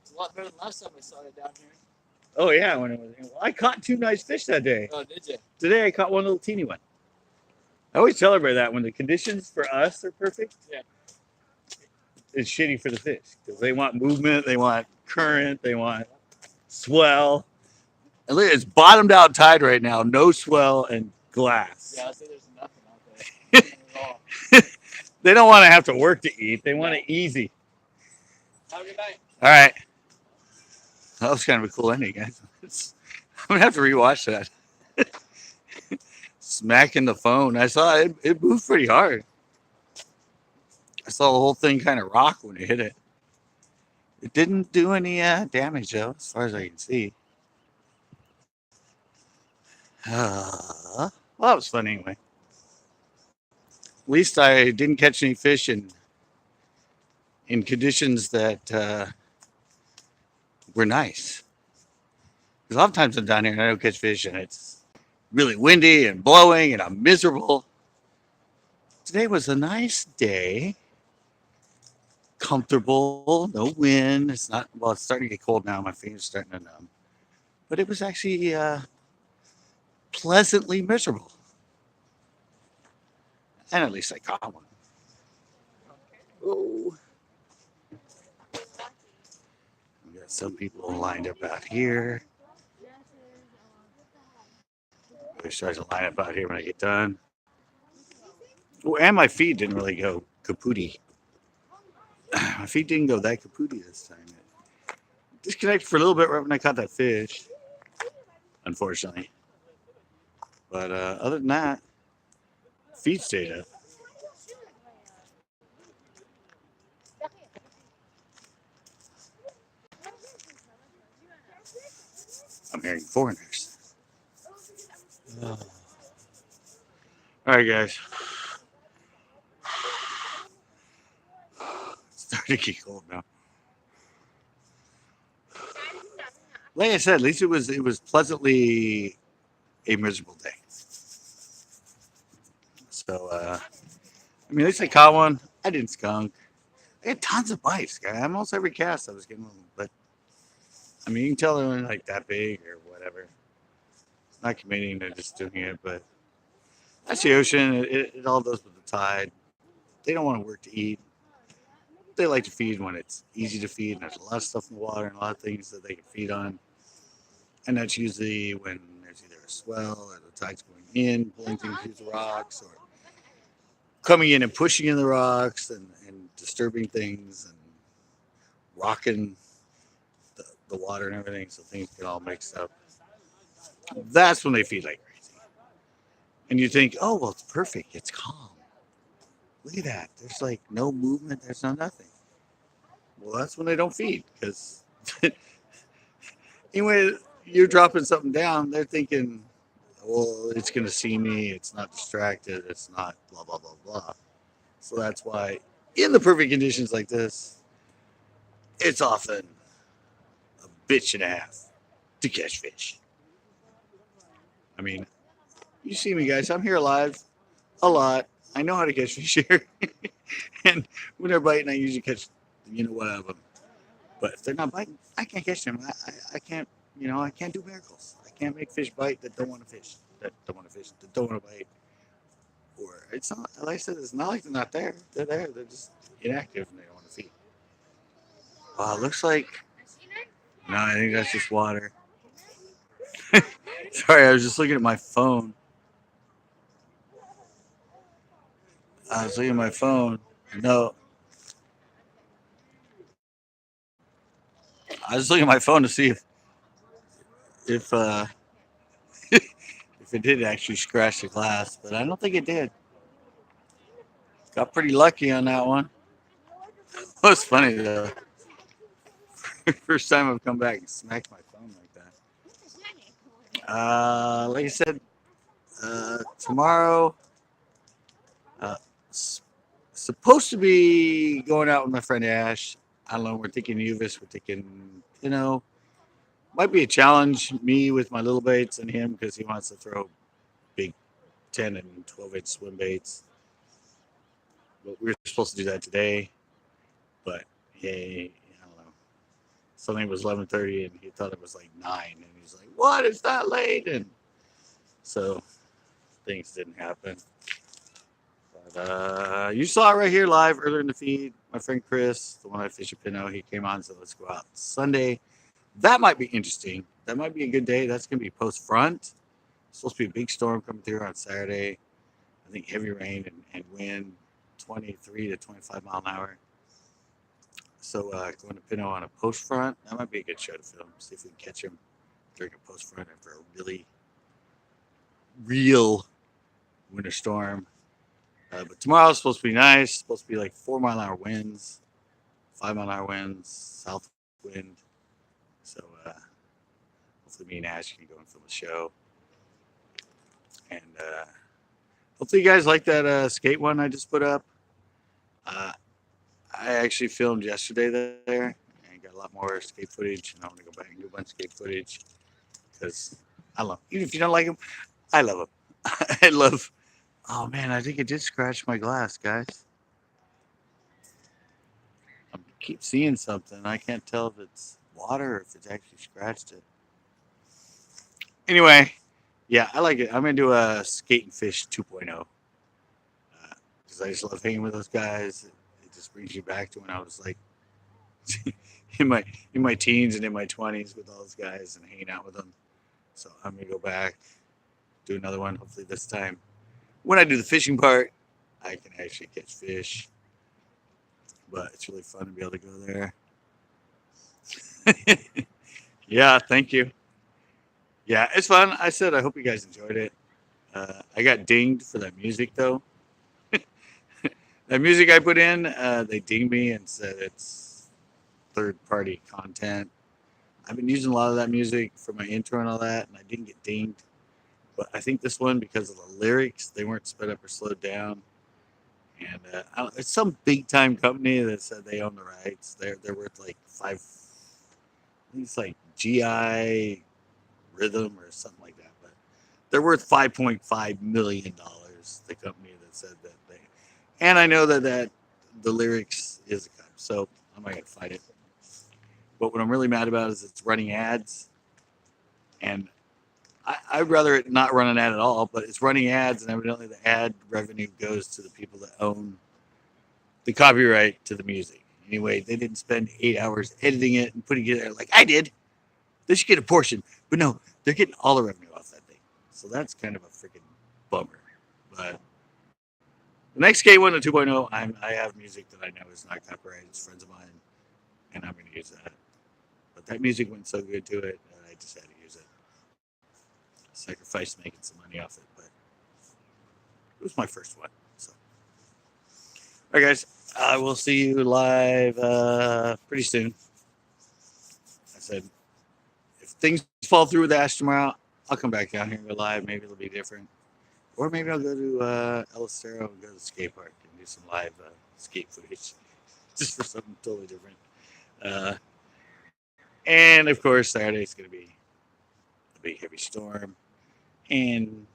It's a lot better than last time we saw it down here. Oh yeah, when it was. Well, I caught 2 nice fish that day. Oh, did you? Today I caught one little teeny one. I always tell everybody that when the conditions for us are perfect, Yeah. it's shitty for the fish because they want movement, they want current, they want swell. And look, it's bottomed out tide right now, no swell and glass. Yeah, I say there's nothing out there. Nothing at all. They don't want to have to work to eat; they want it easy. Have a good night. All right, that was kind of a cool ending, guys. I'm gonna have to rewatch that. Smacking the phone. I saw it. It moved pretty hard. I saw the whole thing kind of rock when it hit it. It didn't do any damage though, as far as I can see. Well, that was fun anyway. At least I didn't catch any fish in conditions that were nice. Because a lot of times I'm down here and I don't catch fish, and it's really windy and blowing, and I'm miserable. Today was a nice day. Comfortable, no wind. It's not, well, it's starting to get cold now. My fingers are starting to numb. But it was actually pleasantly miserable. And at least I caught one. Oh. We got some people lined up out here. I try to line up out here when I get done. Oh, and my feed didn't really go kapooty. My feet didn't go that kapooty this time. It disconnected for a little bit right when I caught that fish, unfortunately. But other than that, feed stayed up. I'm hearing foreigners. All right, guys. It's starting to get cold now. Like I said, at least it was pleasantly a miserable day. So I mean, at least I caught one. I didn't skunk. I had tons of bites, guy. Almost every cast I was getting them, but I mean, you can tell they weren't like that big or whatever. It's not committing to just doing it, but that's the ocean. It all does with the tide. They don't want to work to eat. They like to feed when it's easy to feed, and there's a lot of stuff in the water and a lot of things that they can feed on. And that's usually when there's either a swell or the tide's going in, pulling things through the rocks, or coming in and pushing in the rocks and disturbing things and rocking the water and everything, so things get all mixed up. That's when they feed like crazy. And you think, oh, well, it's perfect. It's calm. Look at that. There's like no movement. There's no nothing. Well, that's when they don't feed, because anyway, you're dropping something down. They're thinking, well, it's going to see me. It's not distracted. It's not blah, blah, blah, blah. So that's why in the perfect conditions like this, it's often a bitch and a half to catch fish. I mean, you see me, guys. I'm here live a lot. I know how to catch fish here. And when they're biting, I usually catch, what out of them. But if they're not biting, I can't catch them. I can't, I can't do miracles. I can't make fish bite that don't want to fish, that don't want to fish, that don't want to bite. Or it's not, like I said, it's not like they're not there. They're there. They're just inactive and they don't want to feed. Wow, it looks like, no, I think that's just water. Sorry, I was just looking at my phone. I was looking at my phone. No. I was looking at my phone to see if if if it did actually scratch the glass, but I don't think it did. Got pretty lucky on that one. It was funny though. First time I've come back and smacked my phone like that. Like I said, tomorrow, uh, supposed to be going out with my friend Ash. I don't know. We're thinking Uvis. We're thinking, might be a challenge. Me with my little baits and him because he wants to throw big 10 and 12-inch swim baits. But we were supposed to do that today. But hey, I don't know. Something was 11:30 and he thought it was like 9, and he's like, "What? It's that late?" And so things didn't happen. But you saw it right here live earlier in the feed. My friend Chris, the one I fish at Pinot, he came on and said, "Let's go out Sunday." That might be interesting. That might be a good day. That's going to be post front. Supposed to be a big storm coming through on Saturday. I think heavy rain and wind, 23 to 25 mile an hour. So going to Pinot on a post front, that might be a good show to film. See if we can catch him during a post front after a really real winter storm. But tomorrow's supposed to be nice. Supposed to be like 4 mile an hour winds, 5 mile an hour winds, south wind. So hopefully me and Ash can go and film a show. And hopefully you guys like that skate one I just put up. I actually filmed yesterday there and got a lot more skate footage. And I want to go back and do a bunch of skate footage because I love them. Even if you don't like them, I love them. I love. Oh man, I think it did scratch my glass, guys. I keep seeing something. I can't tell if it's water or if it's actually scratched it. Anyway, yeah, I like it. I'm gonna do a skate and fish 2.0 because I just love hanging with those guys. It just brings you back to when I was like in my teens and in my 20s with all those guys and hanging out with them. So I'm gonna go back, do another one. Hopefully this time, when I do the fishing part, I can actually catch fish. But it's really fun to be able to go there. Yeah, thank you. Yeah, it's fun. I said I hope you guys enjoyed it. I got dinged for that music though. That music I put in, they dinged me and said it's third-party content. I've been using a lot of that music for my intro and all that, and I didn't get dinged. But I think this one, because of the lyrics, they weren't sped up or slowed down. And it's some big-time company that said they own the rights. They're worth like I think it's like GI Rhythm or something like that. But they're worth $5.5 million. The company that said that they. And I know that the lyrics is a cut, so I'm not gonna fight it. But what I'm really mad about is it's running ads, and I'd rather it not run an ad at all. But it's running ads, and evidently the ad revenue goes to the people that own the copyright to the music. Anyway, they didn't spend 8 hours editing it and putting it there like I did. They should get a portion, but no, they're getting all the revenue off that thing. So that's kind of a freaking bummer. But the next K1 to 2.0, I have music that I know is not copyrighted. It's friends of mine, and I'm going to use that. But that music went so good to it that I just had to use it. Sacrificed making some money off it, but it was my first one. So, all right, guys, I will see you live pretty soon. I said, if things fall through with Ash tomorrow, I'll come back down here and go live. Maybe it'll be different. Or maybe I'll go to El Estero and go to the skate park and do some live skate footage. Just for something totally different. And of course, Saturday is going to be a big heavy storm. And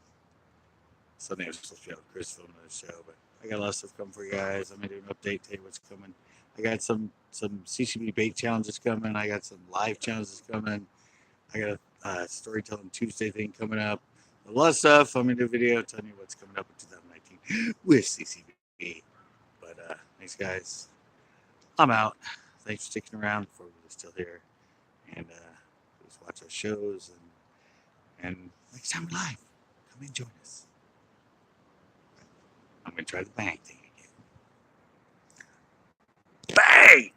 Sunday I was supposed to be out with Chris filming the show, but I got a lot of stuff coming for you guys. I'm going to do an update, tell you what's coming. I got some CCB bait challenges coming. I got some live challenges coming. I got a storytelling Tuesday thing coming up. A lot of stuff. I'm going to do a video telling you what's coming up in 2019 with CCB. But thanks, guys. I'm out. Thanks for sticking around before we were still here. And please watch our shows. And next time live, come and join us. I'm going to try the bang thing again. Bang!